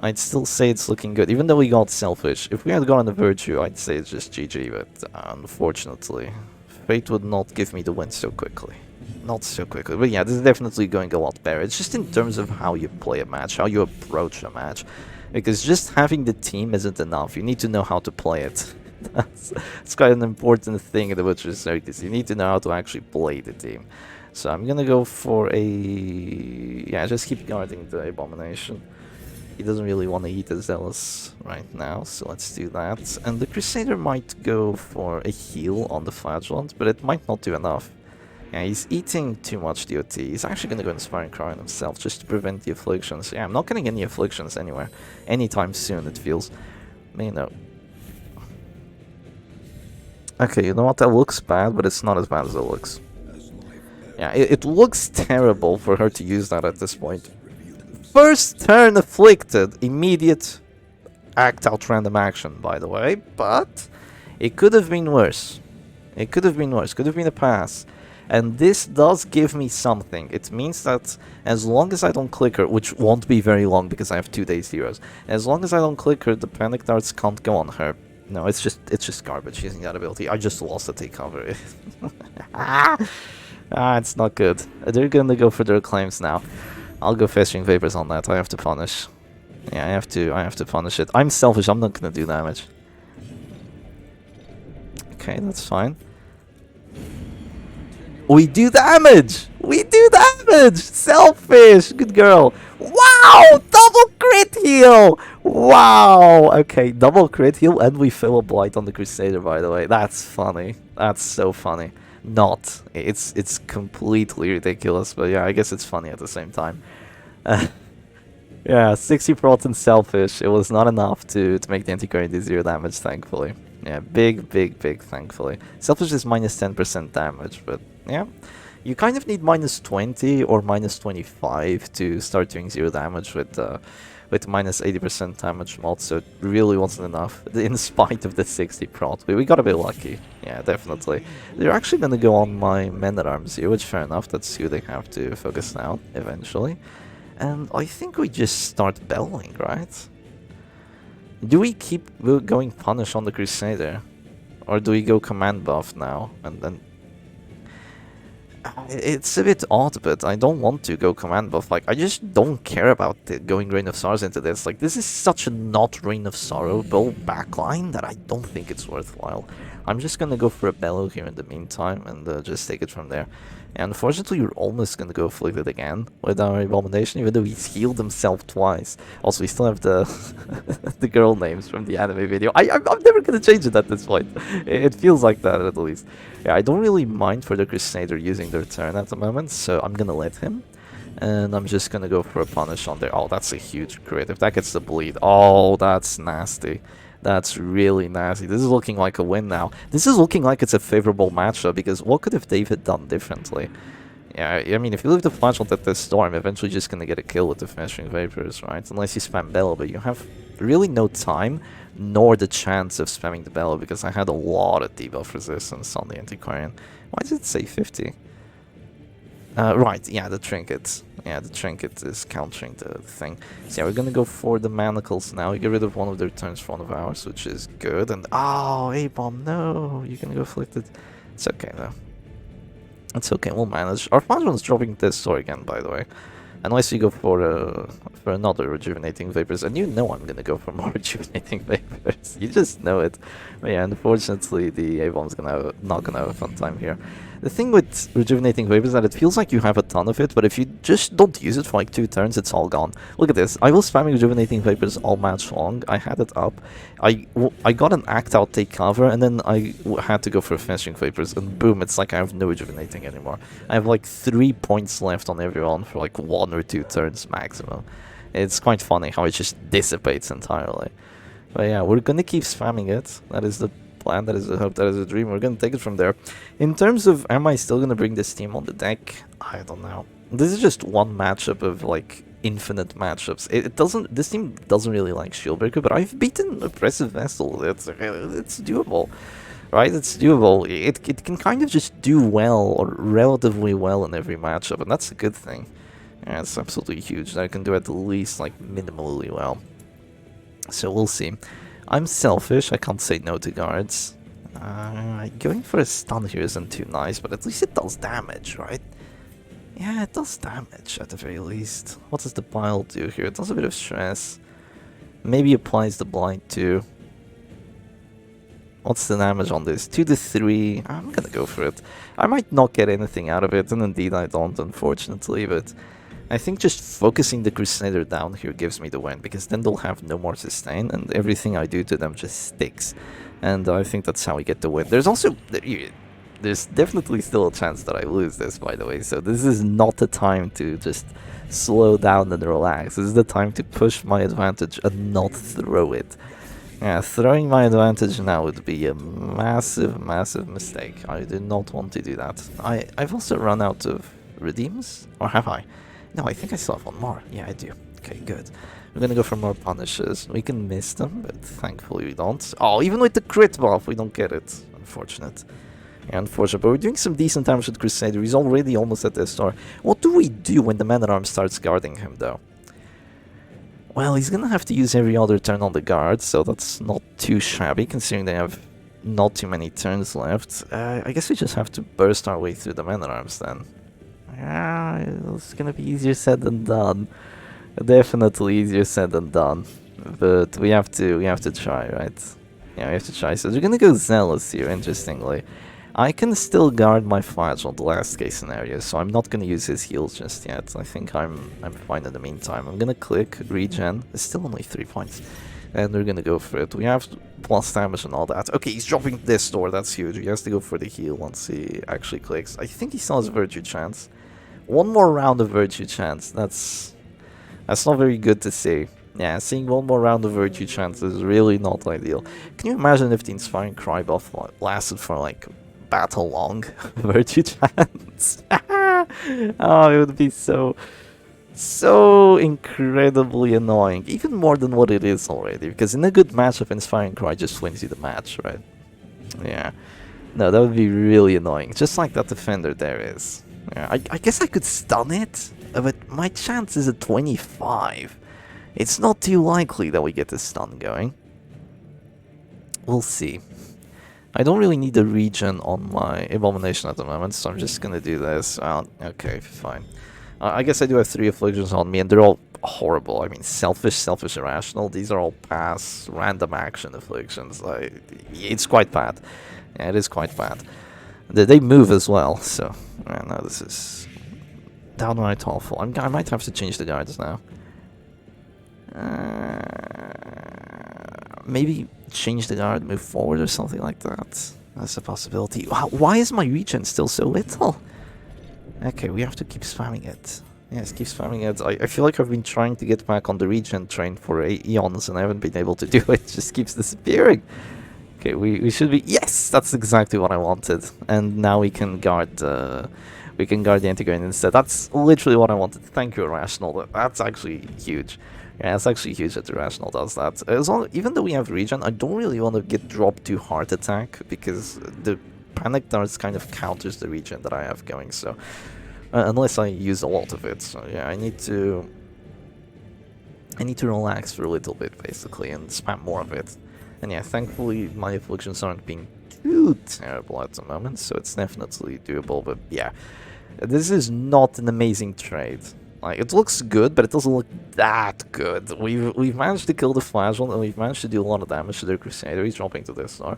I'd still say it's looking good, even though we got selfish. If we had gotten a virtue, I'd say it's just GG, but unfortunately, fate would not give me the win so quickly. Not so quickly, but yeah, this is definitely going a lot better. It's just in terms of how you play a match, how you approach a match. Because just having the team isn't enough, you need to know how to play it. That's quite an important thing in the Witcher Circus. You need to know how to actually play the team. So I'm gonna go for a... yeah, just keep guarding the Abomination. He doesn't really want to eat a Zealous right now, so let's do that. And the Crusader might go for a heal on the Flagellant, but it might not do enough. Yeah, he's eating too much DOT. He's actually going to go Inspiring Cry on himself just to prevent the afflictions. Yeah, I'm not getting any afflictions anywhere. Anytime soon, it feels. You know. Okay, you know what? That looks bad, but it's not as bad as it looks. Yeah, it looks terrible for her to use that at this point. First turn afflicted, immediate act out random action, by the way, but it could have been worse. It could have been worse, could have been a pass. And this does give me something. It means that as long as I don't click her, which won't be very long because I have 2 days heroes, as long as I don't click her, the panic darts can't go on her. No, it's just garbage using that ability. I just lost the takeover. It's not good. They're gonna go for their claims now. I'll go Festering Vapors on that. I have to punish. Yeah, I have to punish it. I'm selfish, I'm not gonna do damage. Okay, that's fine. We do damage! We do damage! Selfish! Good girl. Wow! Double crit heal! Wow! Okay, double crit heal, and we fill a blight on the Crusader, by the way. That's funny. That's so funny. Not. It's completely ridiculous, but yeah, I guess it's funny at the same time. Yeah, 60% selfish. It was not enough to make the Antiquarian do 0 damage, thankfully. Yeah, big, thankfully. Selfish is minus 10% damage, but yeah. You kind of need minus 20 or minus 25 to start doing 0 damage with minus 80% damage mod, so it really wasn't enough, in spite of the 60 prot. We got a bit lucky, yeah, definitely. They're actually gonna go on my Men-at-Arms here, which fair enough, that's who they have to focus now, eventually. And I think we just start bellowing, right? Do we keep going punish on the Crusader? Or do we go command buff now, and then... It's a bit odd, but I don't want to go command buff. Like, I just don't care about going Reign of Sorrows into this. Like, this is such a not Reign of Sorrow build backline that I don't think it's worthwhile. I'm just gonna go for a Bellow here in the meantime and just take it from there. And unfortunately, we're almost gonna go Afflicted again with our Abomination, even though he's healed himself twice. Also, we still have the the girl names from the anime video. I'm never gonna change it at this point. It feels like that at least. Yeah, I don't really mind for the Crusader using their turn at the moment, so I'm gonna let him. And I'm just gonna go for a punish on there. Oh, that's a huge crit. If that gets the bleed, oh, that's nasty. That's really nasty. This is looking like a win now. This is looking like it's a favorable matchup, because what could have Daewid done differently? Yeah, I mean, if you leave the Flagellant at the Storm, eventually just gonna get a kill with the Festering Vapors, right? Unless you spam Bellow, but you have really no time, nor the chance of spamming the Bellow, because I had a lot of debuff resistance on the Antiquarian. Why does it say 50? Right, yeah, the Trinket. Yeah, the Trinket is countering the thing. So yeah, we're gonna go for the Manacles now. We get rid of one of their turns for one of ours, which is good. And oh, A-Bomb, no! You're gonna go Afflicted. It's okay, though. It's okay, we'll manage. Our Flagelant's dropping this sword again, by the way. Unless you go for another Rejuvenating Vapors, and you know I'm gonna go for more Rejuvenating Vapors. You just know it. But yeah, unfortunately, the A-Bomb's not gonna have a fun time here. The thing with Rejuvenating Vapors is that it feels like you have a ton of it, but if you just don't use it for like 2 turns, it's all gone. Look at this. I was spamming Rejuvenating Vapors all match long. I had it up. I got an act out take cover, and then I had to go for Festering Vapors, and boom, it's like I have no Rejuvenating anymore. I have like 3 points left on everyone for like 1 or 2 turns maximum. It's quite funny how it just dissipates entirely. But yeah, we're gonna keep spamming it. That is the plan, that is a hope, that is a dream. We're gonna take it from there. In terms of, am I still gonna bring this team on the deck? I don't know. This is just one matchup of, like, infinite matchups. It doesn't, this team doesn't really like Shieldbreaker, but I've beaten Oppressive Vessel. It's doable. Right, it's doable. It can kind of just do well, or relatively well in every matchup, and that's a good thing. Yeah, it's absolutely huge. I can do at least, like, minimally well. So we'll see. I'm selfish, I can't say no to guards. Going for a stun here isn't too nice, but at least it does damage, right? Yeah, it does damage at the very least. What does the pile do here? It does a bit of stress. Maybe applies the blight too. What's the damage on this? 2 to 3. I'm gonna go for it. I might not get anything out of it, and indeed I don't, unfortunately, but I think just focusing the Crusader down here gives me the win, because then they'll have no more sustain, and everything I do to them just sticks. And I think that's how we get the win. There's also... There's definitely still a chance that I lose this, by the way, so this is not the time to just slow down and relax. This is the time to push my advantage and not throw it. Yeah, throwing my advantage now would be a massive, massive mistake. I do not want to do that. I've also run out of redeems? Or have I? No, I think I still have one more. Yeah, I do. Okay, good. We're gonna go for more punishes. We can miss them, but thankfully we don't. Oh, even with the crit buff, we don't get it. Unfortunate. Yeah, unfortunate, but we're doing some decent damage with Crusader. He's already almost at the star. What do we do when the man-at-arms starts guarding him, though? Well, he's gonna have to use every other turn on the guard, so that's not too shabby, considering they have not too many turns left. I guess we just have to burst our way through the man-at-arms then. Yeah, it's gonna be easier said than done. Definitely easier said than done. But we have to try, right? Yeah, we have to try. So we're gonna go Zealous here, interestingly. I can still guard my Flash on the last case scenario, so I'm not gonna use his heals just yet. I think I'm fine in the meantime. I'm gonna click regen. It's still only 3 points. And we're gonna go for it. We have plus damage and all that. Okay, he's dropping this door, that's huge. He has to go for the heal once he actually clicks. I think he still has Virtue Chance. One more round of Virtue Chance. That's not very good to see. Yeah, seeing one more round of Virtue Chance is really not ideal. Can you imagine if the Inspiring Cry buff lasted for, like, battle long Virtue Chance? Oh, it would be so incredibly annoying, even more than what it is already, because in a good matchup Inspiring Cry just wins you the match, right? Yeah, no, that would be really annoying, just like that defender there is. Yeah, I guess I could stun it, but my chance is at 25. It's not too likely that we get the stun going. We'll see. I don't really need the regen on my Abomination at the moment, so I'm just gonna do this. Okay, fine. I guess I do have 3 afflictions on me, and they're all horrible. I mean, selfish, irrational. These are all pass, random action afflictions. It's quite bad. Yeah, it is quite bad. They move as well, so... no, this is downright awful. I might have to change the guards now. Maybe change the guard, move forward or something like that. That's a possibility. Why is my regen still so little? Okay, we have to keep spamming it. Yes, keep spamming it. I feel like I've been trying to get back on the regen train for eons and I haven't been able to do it. It just keeps disappearing. Okay, we should be... Yes! That's exactly what I wanted. And now we can guard the Antiquarian instead. That's literally what I wanted. Thank you, Irrational. That's actually huge. Yeah, it's actually huge that Irrational does that. Even though we have regen, I don't really want to get dropped to Heart Attack, because the Panic Darts kind of counters the regen that I have going, so... unless I use a lot of it, so yeah, I need to relax for a little bit, basically, and spam more of it. And yeah, thankfully my afflictions aren't being too terrible at the moment, so it's definitely doable, but yeah. This is not an amazing trade. Like, it looks good, but it doesn't look that good. We've managed to kill the Flagell, and we've managed to do a lot of damage to their Crusader. He's dropping to this star.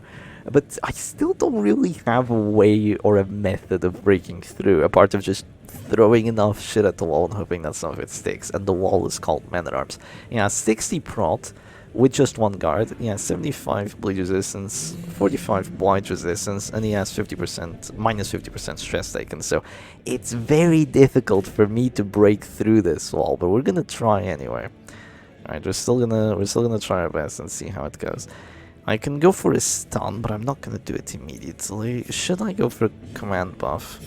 But I still don't really have a way or a method of breaking through, apart of just throwing enough shit at the wall and hoping that some of it sticks. And the wall is called Man-at-Arms. Yeah, 60 prot with just one guard. Yeah, 75 bleed resistance, 45 blight resistance, and he has 50%, minus 50% stress taken. So it's very difficult for me to break through this wall, but we're gonna try anyway. Alright, we're still gonna try our best and see how it goes. I can go for a stun, but I'm not gonna do it immediately. Should I go for a command buff?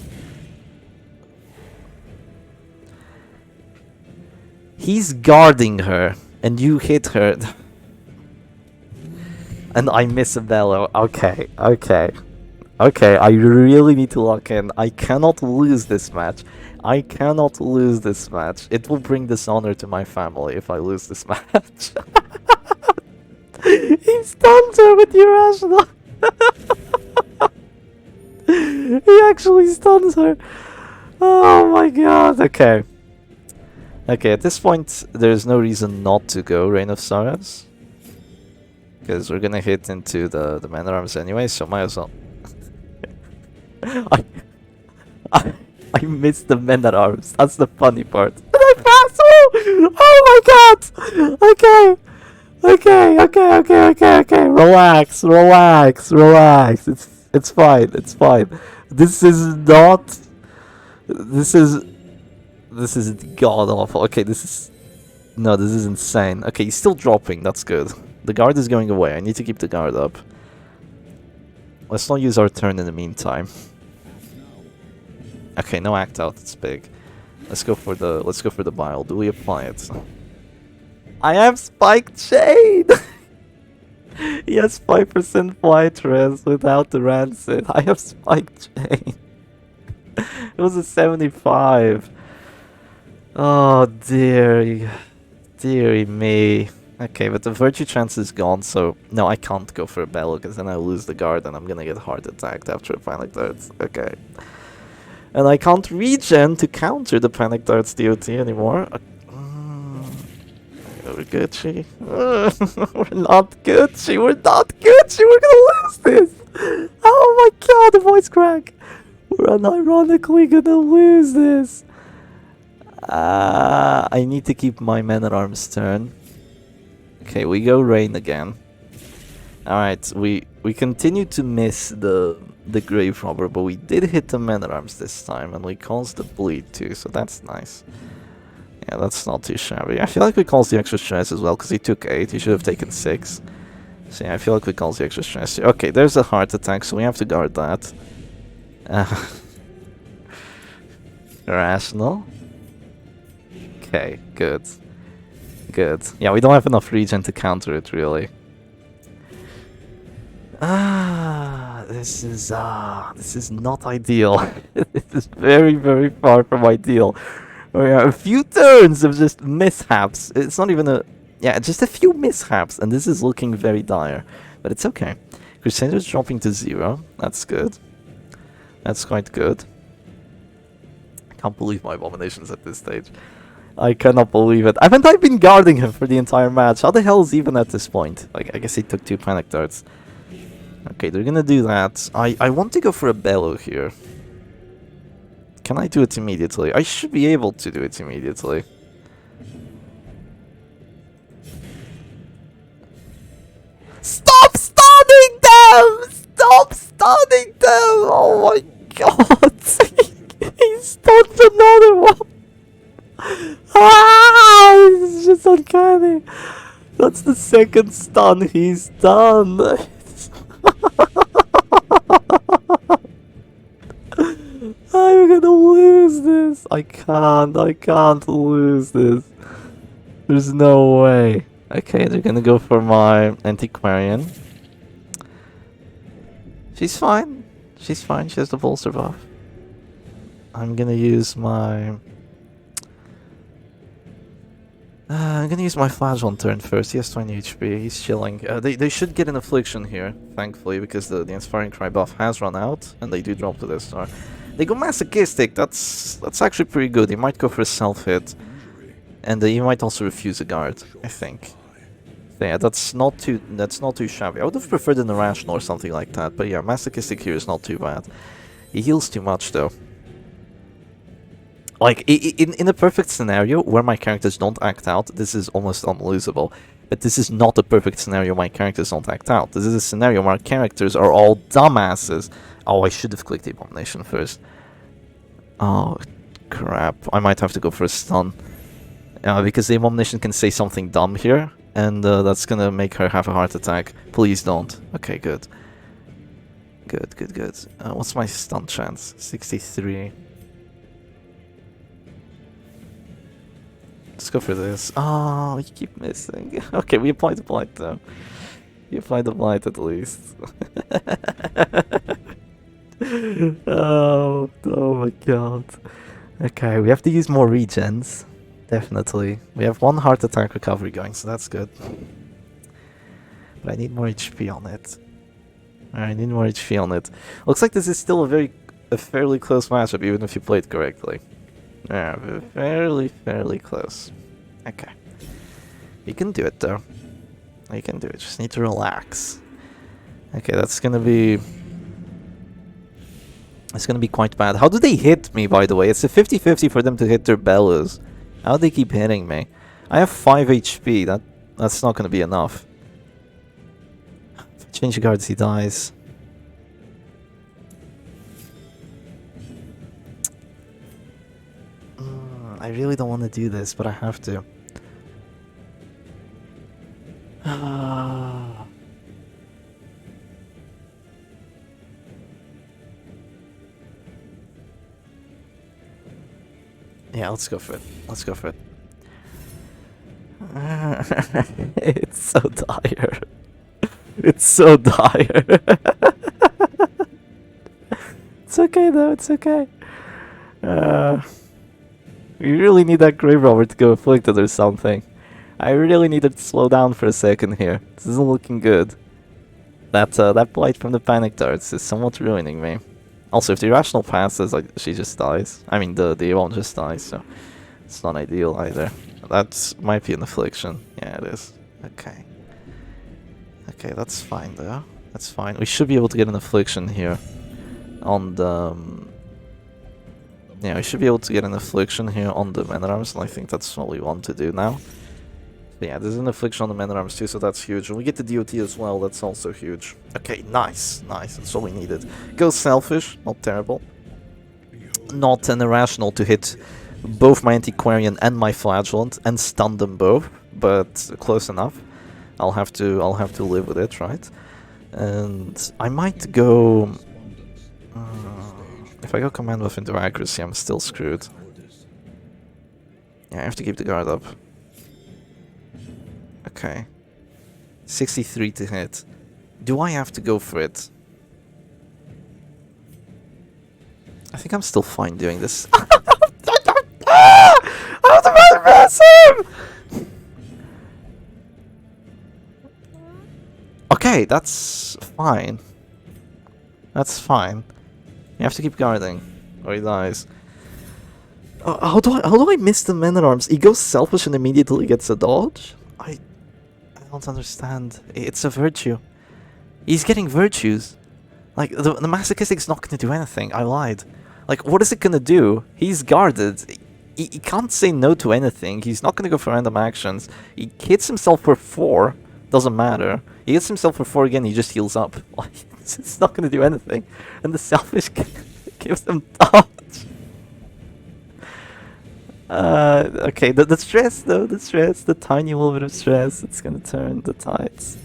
He's guarding her, and you hit her. And I miss a bellow. Okay, okay. Okay, I really need to lock in. I cannot lose this match. I cannot lose this match. It will bring dishonor to my family if I lose this match. He stuns her with irrational. He actually stuns her. Oh my god. Okay. Okay, at this point, there's no reason not to go Reign of Sorrows. Because we're gonna hit into the man arms anyway, so might as well. I missed the men at arms. That's the funny part. And I pass! Oh my god! Okay. Okay. Relax. It's fine. This is not. This is god awful. Okay, this is insane. Okay, he's still dropping. That's good. The guard is going away. I need to keep the guard up. Let's not use our turn in the meantime. Okay, no act out. It's big. Let's go for the bile. Do we apply it? I have spiked Shade. He has 5% flight res without the rancid. I have spiked Shade. It was a 75. Oh dear, dearie me. Okay, but the virtue chance is gone, so no, I can't go for a bellow because then I lose the guard and I'm gonna get hard attacked after a panic darts. Okay. And I can't regen to counter the panic darts DOT anymore. We're Gucci. We're not Gucci. We're gonna lose this. Oh my god, the voice crack. We're unironically gonna lose this. I need to keep my men at arms turn. Okay, we go rain again. Alright, we continue to miss the Gwave Wobber, but we did hit the men at arms this time, and we caused the bleed too, so that's nice. Yeah, that's not too shabby. I feel like we caused the extra stress as well, because he took 8, he should have taken 6. So yeah, I feel like we caused the extra stress. Okay, there's a heart attack, so we have to guard that. Rational. Okay, good. Good. Yeah, we don't have enough regen to counter it, really. This is not ideal. This is very, very far from ideal. We have a few turns of just mishaps. It's not even a... Yeah, just a few mishaps, and this is looking very dire. But it's okay. Crusader's dropping to 0. That's good. That's quite good. I can't believe my abominations at this stage. I cannot believe it. Haven't I been guarding him for the entire match? How the hell is he even at this point? Like, I guess he took 2 panic darts. Okay, they're gonna do that. I want to go for a bellow here. Can I do it immediately? I should be able to do it immediately. Stop stunning them! Stop stunning them! Oh my god! He stunned another one! Ah! This is just uncanny. That's the second stun he's done. I'm gonna lose this. I can't lose this. There's no way. Okay, they're gonna go for my Antiquarian. She's fine. She's fine. She has the bolster buff. I'm gonna use my... I'm gonna use my Flash on turn first. He has 20 HP. He's chilling. They should get an affliction here, thankfully, because the Inspiring Cry buff has run out, and they do drop to this star. They go masochistic. That's actually pretty good. He might go for a self-hit, and he might also refuse a guard, I think. So yeah, that's not too shabby. I would have preferred an irrational or something like that, but yeah, masochistic here is not too bad. He heals too much though. Like, in a perfect scenario where my characters don't act out, this is almost unlosable. But this is not a perfect scenario where my characters don't act out. This is a scenario where our characters are all dumbasses. Oh, I should have clicked the abomination first. Oh, crap. I might have to go for a stun. Because the abomination can say something dumb here, and that's gonna make her have a heart attack. Please don't. Okay, good. Good. What's my stun chance? 63. Let's go for this. Oh, you keep missing. Okay, we applied the blight though. You applied the blight at least. Oh my god. Okay, we have to use more regens. Definitely. We have 1 heart attack recovery going, so that's good. But I need more HP on it. I need more HP on it. Looks like this is still a fairly close matchup, even if you played correctly. Yeah, fairly close. Okay. You can do it though. You can do it, just need to relax. Okay, that's gonna be... It's gonna be quite bad. How do they hit me, by the way? It's a 50-50 for them to hit their bellows. How do they keep hitting me? I have 5 HP, that's not gonna be enough. If I change guards, he dies. I really don't want to do this, but I have to. Yeah, let's go for it. Let's go for it. It's so dire. It's so dire. It's okay though, it's okay. We really need that Gwave Wobber to go afflicted or something. I really need it to slow down for a second here. This isn't looking good. That blight from the panic darts is somewhat ruining me. Also, if the irrational passes, she just dies. I mean, the won't just die, so it's not ideal either. That might be an affliction. Yeah, it is. Okay. Okay, that's fine though. That's fine. We should be able to get an affliction here on the... yeah, we should be able to get an affliction here on the men-at-arms, and I think that's what we want to do now. But yeah, there's an affliction on the men-at-arms too, so that's huge. And we get the DOT as well, that's also huge. Okay, nice, that's all we needed. Go selfish, not terrible. Not an irrational to hit both my Antiquarian and my Flagellant and stun them both, but close enough. I'll have to live with it, right? And I might go... if I go command buff into accuracy, I'm still screwed. Yeah, I have to keep the guard up. Okay. 63 to hit. Do I have to go for it? I think I'm still fine doing this. How the massive! Okay, that's fine. That's fine. You have to keep guarding, or he dies. How do I miss the men-at-arms? He goes selfish and immediately gets a dodge? I don't understand. It's a virtue. He's getting virtues. Like, the masochistic's not gonna do anything. I lied. Like, what is it gonna do? He's guarded. He can't say no to anything. He's not gonna go for random actions. He hits himself for 4. Doesn't matter. He hits himself for 4 again, he just heals up. It's not gonna do anything. And the selfish gives him dodge. Okay, the stress though, the tiny little bit of stress, it's gonna turn the tides.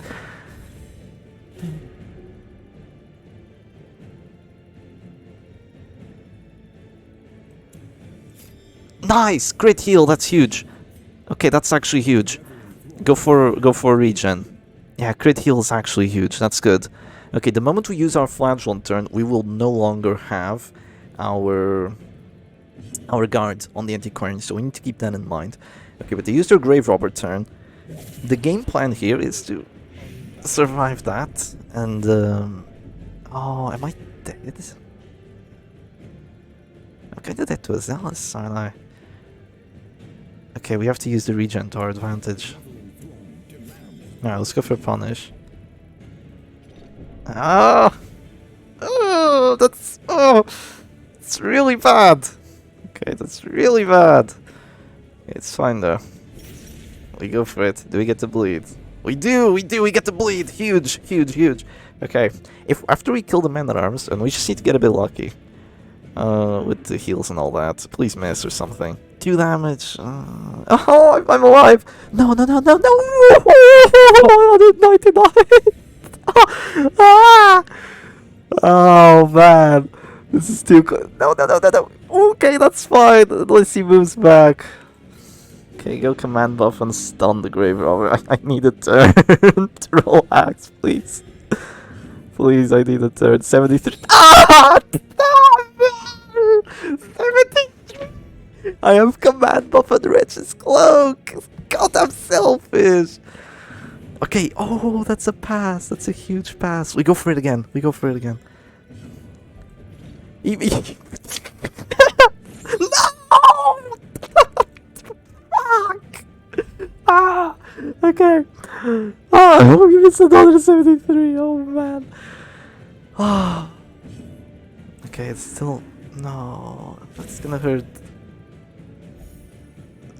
Nice! Crit heal, that's huge. Okay, that's actually huge. Go for regen. Yeah, crit heal is actually huge, that's good. Okay, the moment we use our Flagellant turn, we will no longer have our guard on the Antiquarian, so we need to keep that in mind. Okay, but they used their Gwave Wobber turn. The game plan here is to survive that, and oh, am I dead? Okay, I did that to a Zealous, aren't I? Okay, we have to use the regen to our advantage. Alright, let's go for a punish. Ah! Oh, it's really bad. Okay, that's really bad. It's fine though. We go for it. Do we get to bleed? We do, we get to bleed. Huge. Okay, if after we kill the men-at-arms, and we just need to get a bit lucky. With the heals and all that. Please miss or something. 2 damage. Oh, I'm alive. No. 99! Ah! Oh man, this is too good. No, no, no, no, no. Okay, that's fine. Unless he moves back. Okay, go command buff and stun the Gwave Wobber. I need a turn to roll axe, please. Please, I need a turn. 73. Ah! 73! I have command buff and Rich's cloak. God, I'm selfish. Okay, oh, that's a pass. That's a huge pass. We go for it again. We go for it again. No! Fuck! Ah! Okay. Oh, give us another 73. Oh, man. Ah. Okay, it's still... No. That's gonna hurt.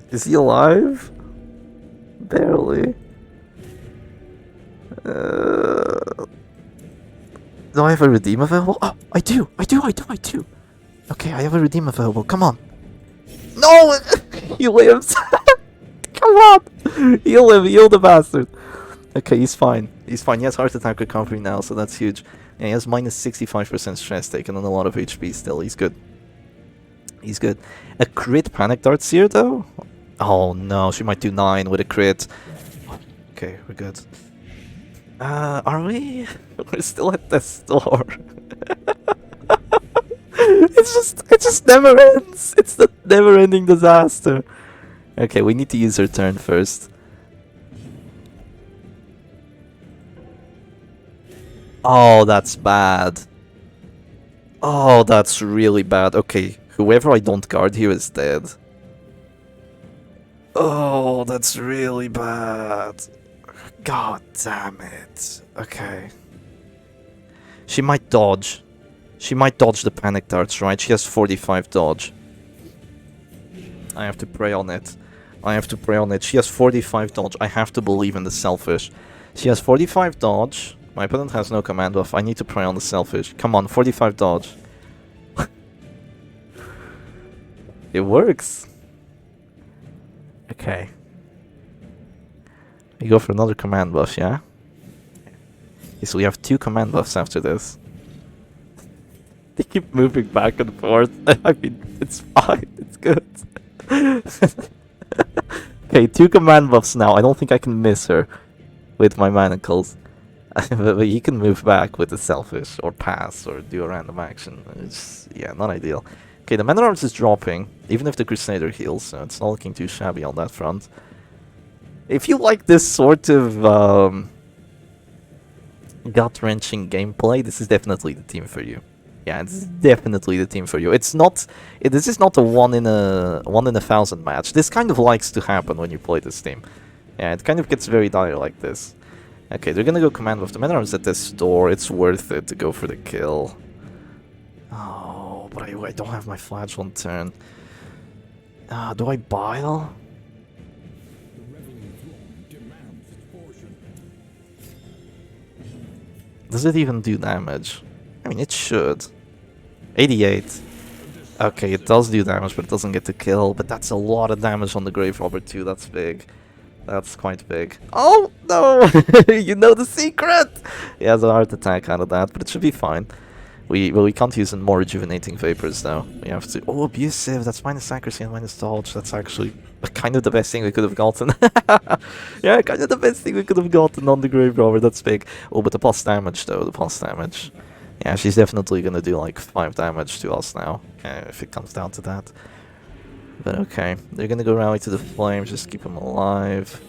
Is he alive? Barely. Do I have a redeem available? Oh, I do! Okay, I have a redeem available. Come on. No! He lives! Come on! Heal him, heal the bastard. Okay, he's fine. He's fine. He has heart attack recovery now, so that's huge. Yeah, he has minus 65% stress taken and a lot of HP still. He's good. He's good. A crit panic dart seer though? Oh no, she might do 9 with a crit. Okay, we're good. Are we? We're still at the store. It just never ends. It's the never-ending disaster. Okay, we need to use her turn first. Oh, that's bad. Oh, that's really bad. Okay, whoever I don't guard here is dead. Oh, that's really bad. God damn it. Okay. She might dodge. She might dodge the panic darts, right? She has 45 dodge. I have to pray on it. I have to pray on it. She has 45 dodge. I have to believe in the selfish. She has 45 dodge. My opponent has no command buff. I need to pray on the selfish. Come on, 45 dodge. It works. Okay. We go for another command buff, yeah? Okay, so we have 2 command buffs after this. They keep moving back and forth. I mean, it's fine. It's good. Okay, 2 command buffs now. I don't think I can miss her with my manacles. But you can move back with the selfish, or pass, or do a random action. It's, yeah, not ideal. Okay, the Man at Arms is dropping, even if the Crusader heals, so it's not looking too shabby on that front. If you like this sort of gut-wrenching gameplay, this is definitely the team for you. Yeah, it's definitely the team for you. It's not. This is not a one in a 1,000 match. This kind of likes to happen when you play this team. Yeah, it kind of gets very dire like this. Okay, they're gonna go command with the Man at Arms at this door. It's worth it to go for the kill. Oh, but I don't have my flagellant turn. Do I bile? Does it even do damage? I mean, it should. 88. Okay, it does do damage, but it doesn't get to kill. But that's a lot of damage on the Gwave Wobber too. That's big. That's quite big. Oh, no! You know the secret! He has a heart attack out of that, but it should be fine. We can't use more rejuvenating vapors though. We have to... Oh, abusive! That's minus accuracy and minus dodge. That's actually kind of the best thing we could have gotten. Yeah, kind of the best thing we could have gotten on the Gwave Wobber. That's big. Oh, but the plus damage though, the plus damage. Yeah, she's definitely gonna do like 5 damage to us now, if it comes down to that. But okay, they're gonna go rally to the flames, just keep them alive.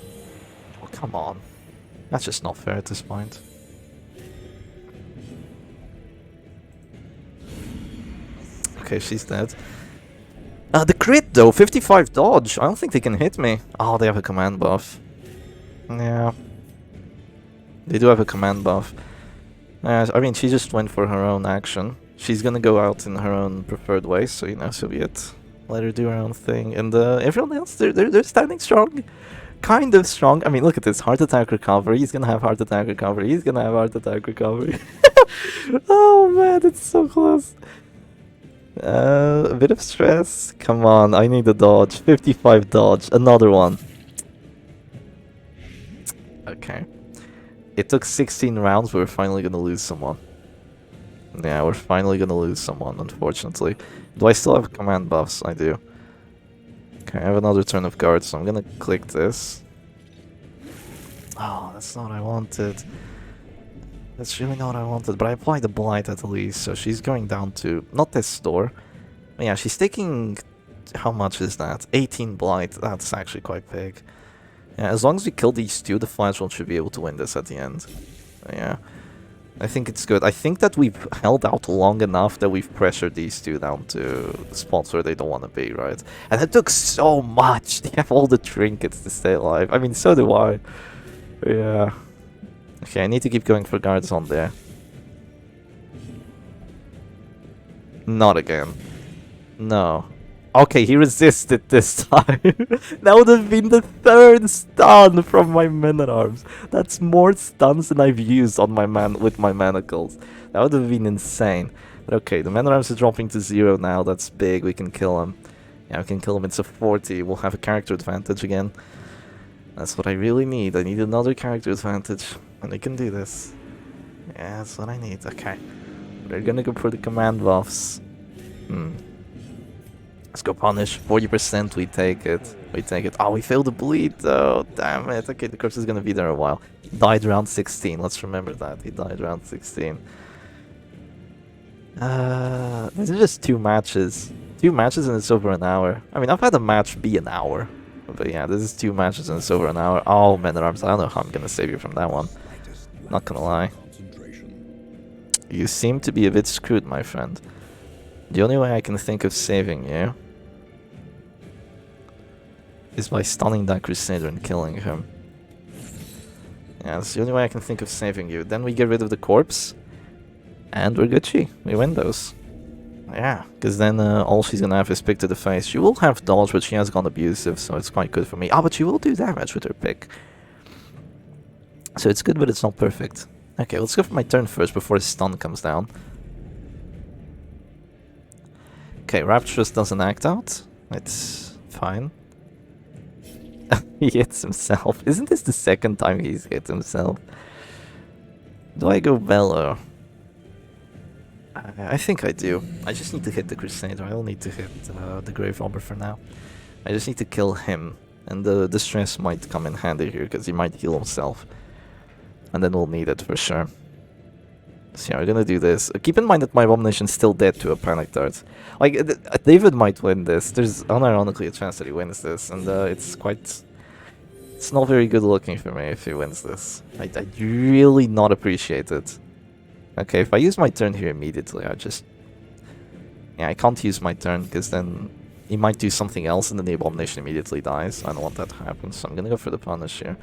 Oh, come on. That's just not fair at this point. Okay, she's dead. The crit though, 55 dodge. I don't think they can hit me. Oh, they have a command buff. Yeah. They do have a command buff. I mean, she just went for her own action. She's gonna go out in her own preferred way, so you know, so be it. Let her do her own thing. And everyone else, they're standing strong. Kind of strong. I mean, look at this. Heart attack recovery. He's gonna have heart attack recovery. He's gonna have heart attack recovery. Oh man, it's so close. A bit of stress. Come on, I need a dodge. 55 dodge. Another one. Okay. It took 16 rounds, but we're finally gonna lose someone. Yeah, we're finally gonna lose someone, unfortunately. Do I still have command buffs? I do. Okay, I have another turn of guard, so I'm gonna click this. Oh, that's not what I wanted. That's really not what I wanted, but I applied the blight at least, so she's going down to... not this store. But yeah, she's taking... how much is that? 18 blight, that's actually quite big. Yeah, as long as we kill these two, the Flash should be able to win this at the end. Yeah. I think it's good. I think that we've held out long enough that we've pressured these two down to spots where they don't want to be, right? And it took so much! They have all the trinkets to stay alive. I mean, so do I. Yeah. Okay, I need to keep going for guards on there. Not again. No. Okay, he resisted this time. That would have been the third stun from my men-at-arms. That's more stuns than I've used on my with my manacles. That would have been insane. But okay, the men-at-arms are dropping to 0 now. That's big. We can kill him. Yeah, we can kill him. It's a 40. We'll have a character advantage again. That's what I really need. I need another character advantage. And we can do this. Yeah, that's what I need. Okay. We're gonna go for the command buffs. Let's go punish. 40%, we take it. We take it. Oh, we failed the bleed though. Damn it. Okay, the corpse is gonna be there a while. He died round 16. Let's remember that. He died round 16. These are just 2 matches. 2 matches and it's over an hour. I mean, I've had a match be an hour. But yeah, this is 2 matches and it's over an hour. Oh, men-at-arms. I don't know how I'm gonna save you from that one. Not gonna lie. You seem to be a bit screwed, my friend. The only way I can think of saving you is by stunning that Crusader and killing him. Yeah, that's the only way I can think of saving you. Then we get rid of the corpse, and we're Gucci. We win those. Yeah, because then all she's gonna have is pick to the face. She will have dodge, but she has gone abusive, so it's quite good for me. Ah, but she will do damage with her pick. So it's good, but it's not perfect. Okay, let's go for my turn first before his stun comes down. Okay, Rapturous doesn't act out. It's fine. He hits himself. Isn't this the second time he's hit himself? Do I go Bellow? I think I do. I just need to hit the Crusader. I don't need to hit the Gwave Wobber for now. I just need to kill him. And the Distress might come in handy here, because he might heal himself. And then we'll need it for sure. So yeah, we're gonna do this. Keep in mind that my Abomination's still dead to a Panic Dart. Like, Daewid might win this. There's unironically a chance that he wins this. And it's quite... it's not very good looking for me if he wins this. I'd really not appreciate it. Okay, if I use my turn here immediately, I just... yeah, I can't use my turn, because then he might do something else and then the Abomination immediately dies. I don't want that to happen, so I'm gonna go for the punish here.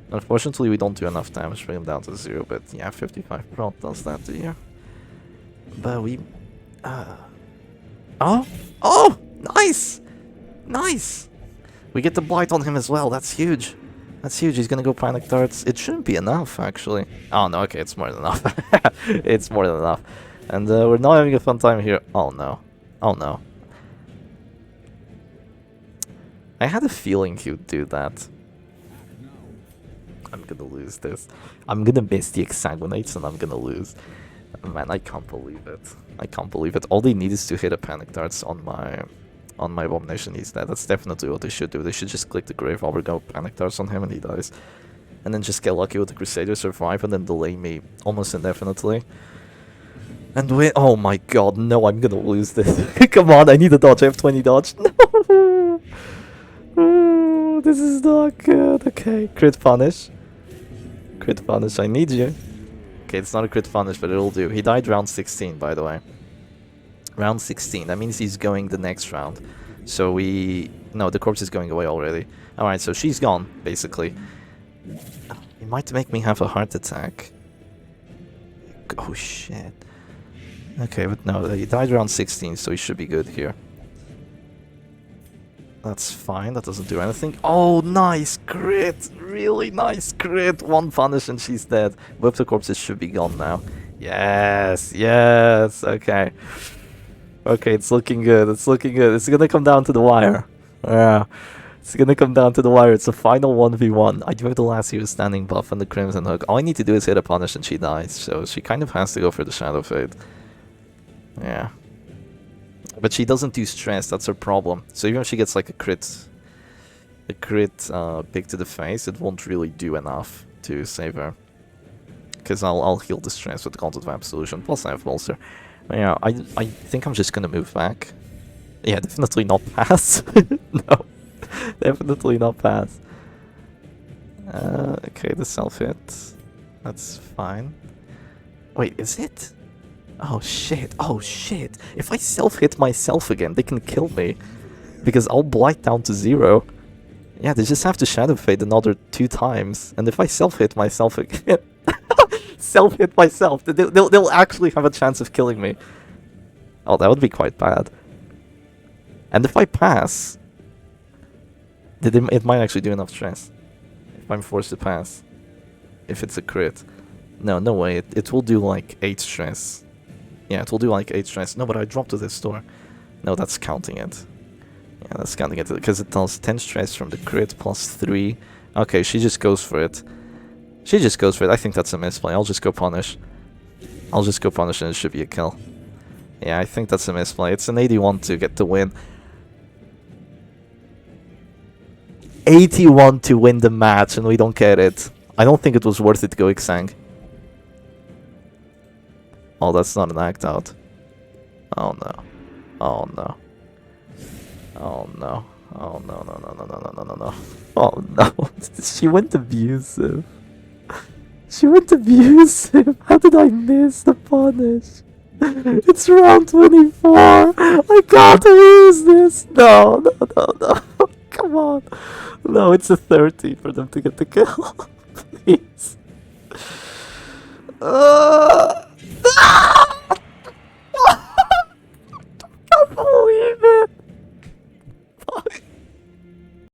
Unfortunately, we don't do enough damage to bring him down to 0, but yeah, 55 prot does that to you. But we... oh! Oh! Nice! Nice! We get the blight on him as well, that's huge. That's huge, he's gonna go Panic Darts. It shouldn't be enough, actually. Oh no, okay, it's more than enough. It's more than enough. And we're not having a fun time here. Oh no. Oh no. I had a feeling he would do that. I'm gonna lose this. I'm gonna miss the Exsanguinates and I'm gonna lose. Man, I can't believe it. I can't believe it. All they need is to hit a Panic Darts on my Abomination. He's dead. That's definitely what they should do. They should just click the Gwave Wobber, go Panic Darts on him and he dies. And then just get lucky with the Crusader, survive, and then delay me almost indefinitely. And win. Oh my god, no, I'm gonna lose this. Come on, I need a dodge. I have 20 dodge. No! Oh, this is not good. Okay, crit punish. Crit punish, I need you. Okay, it's not a crit punish, but it'll do. He died round 16, by the way. Round 16, that means he's going the next round. So we... no, the corpse is going away already. Alright, so she's gone, basically. He might make me have a heart attack. Oh, shit. Okay, but no, he died round 16, so he should be good here. That's fine, that doesn't do anything. Oh, nice crit! Really nice crit! 1 punish and she's dead. Both the corpses should be gone now. Yes, yes, okay. Okay, it's looking good, it's looking good. It's gonna come down to the wire. Yeah, It's gonna come down to the wire. It's a final 1v1. I do have the last hero standing buff on the Crimson Hook. All I need to do is hit a punish and she dies. So she kind of has to go for the Shadow Fade. Yeah. But she doesn't do stress, that's her problem. So even if she gets like a crit pick to the face, it won't really do enough to save her. Because I'll heal the stress with the Content Vamp solution, plus I have Bolster. But yeah, I think I'm just gonna move back. Yeah, definitely not pass. No, definitely not pass. Okay, the self-hit. That's fine. Wait, is it? Oh shit, oh shit. If I self-hit myself again, they can kill me. Because I'll blight down to 0. Yeah, they just have to Shadow Fade another 2 times. And if I self-hit myself again... self-hit myself, they'll actually have a chance of killing me. Oh, that would be quite bad. And if I pass... it might actually do enough stress. If I'm forced to pass. If it's a crit. No, no way, it will do like 8 stress. Yeah, it will do like 8 stress. No, but I dropped to this store. No, that's counting it. Yeah, that's counting it, because it does 10 stress from the crit plus 3. Okay, she just goes for it. She just goes for it. I think that's a misplay. I'll just go punish. I'll just go punish and it should be a kill. Yeah, I think that's a misplay. It's an 81 to get the win. 81 to win the match and we don't get it. I don't think it was worth it to go Ixang. Oh, that's not an act out. Oh no. Oh no. Oh no. Oh no, no, no, no, no, no, no, no, no. Oh no. She went abusive. She went abusive. How did I miss the punish? It's round 24. I can't lose this. No, no, no, no. Come on. No, it's a 30 for them to get the kill. Please.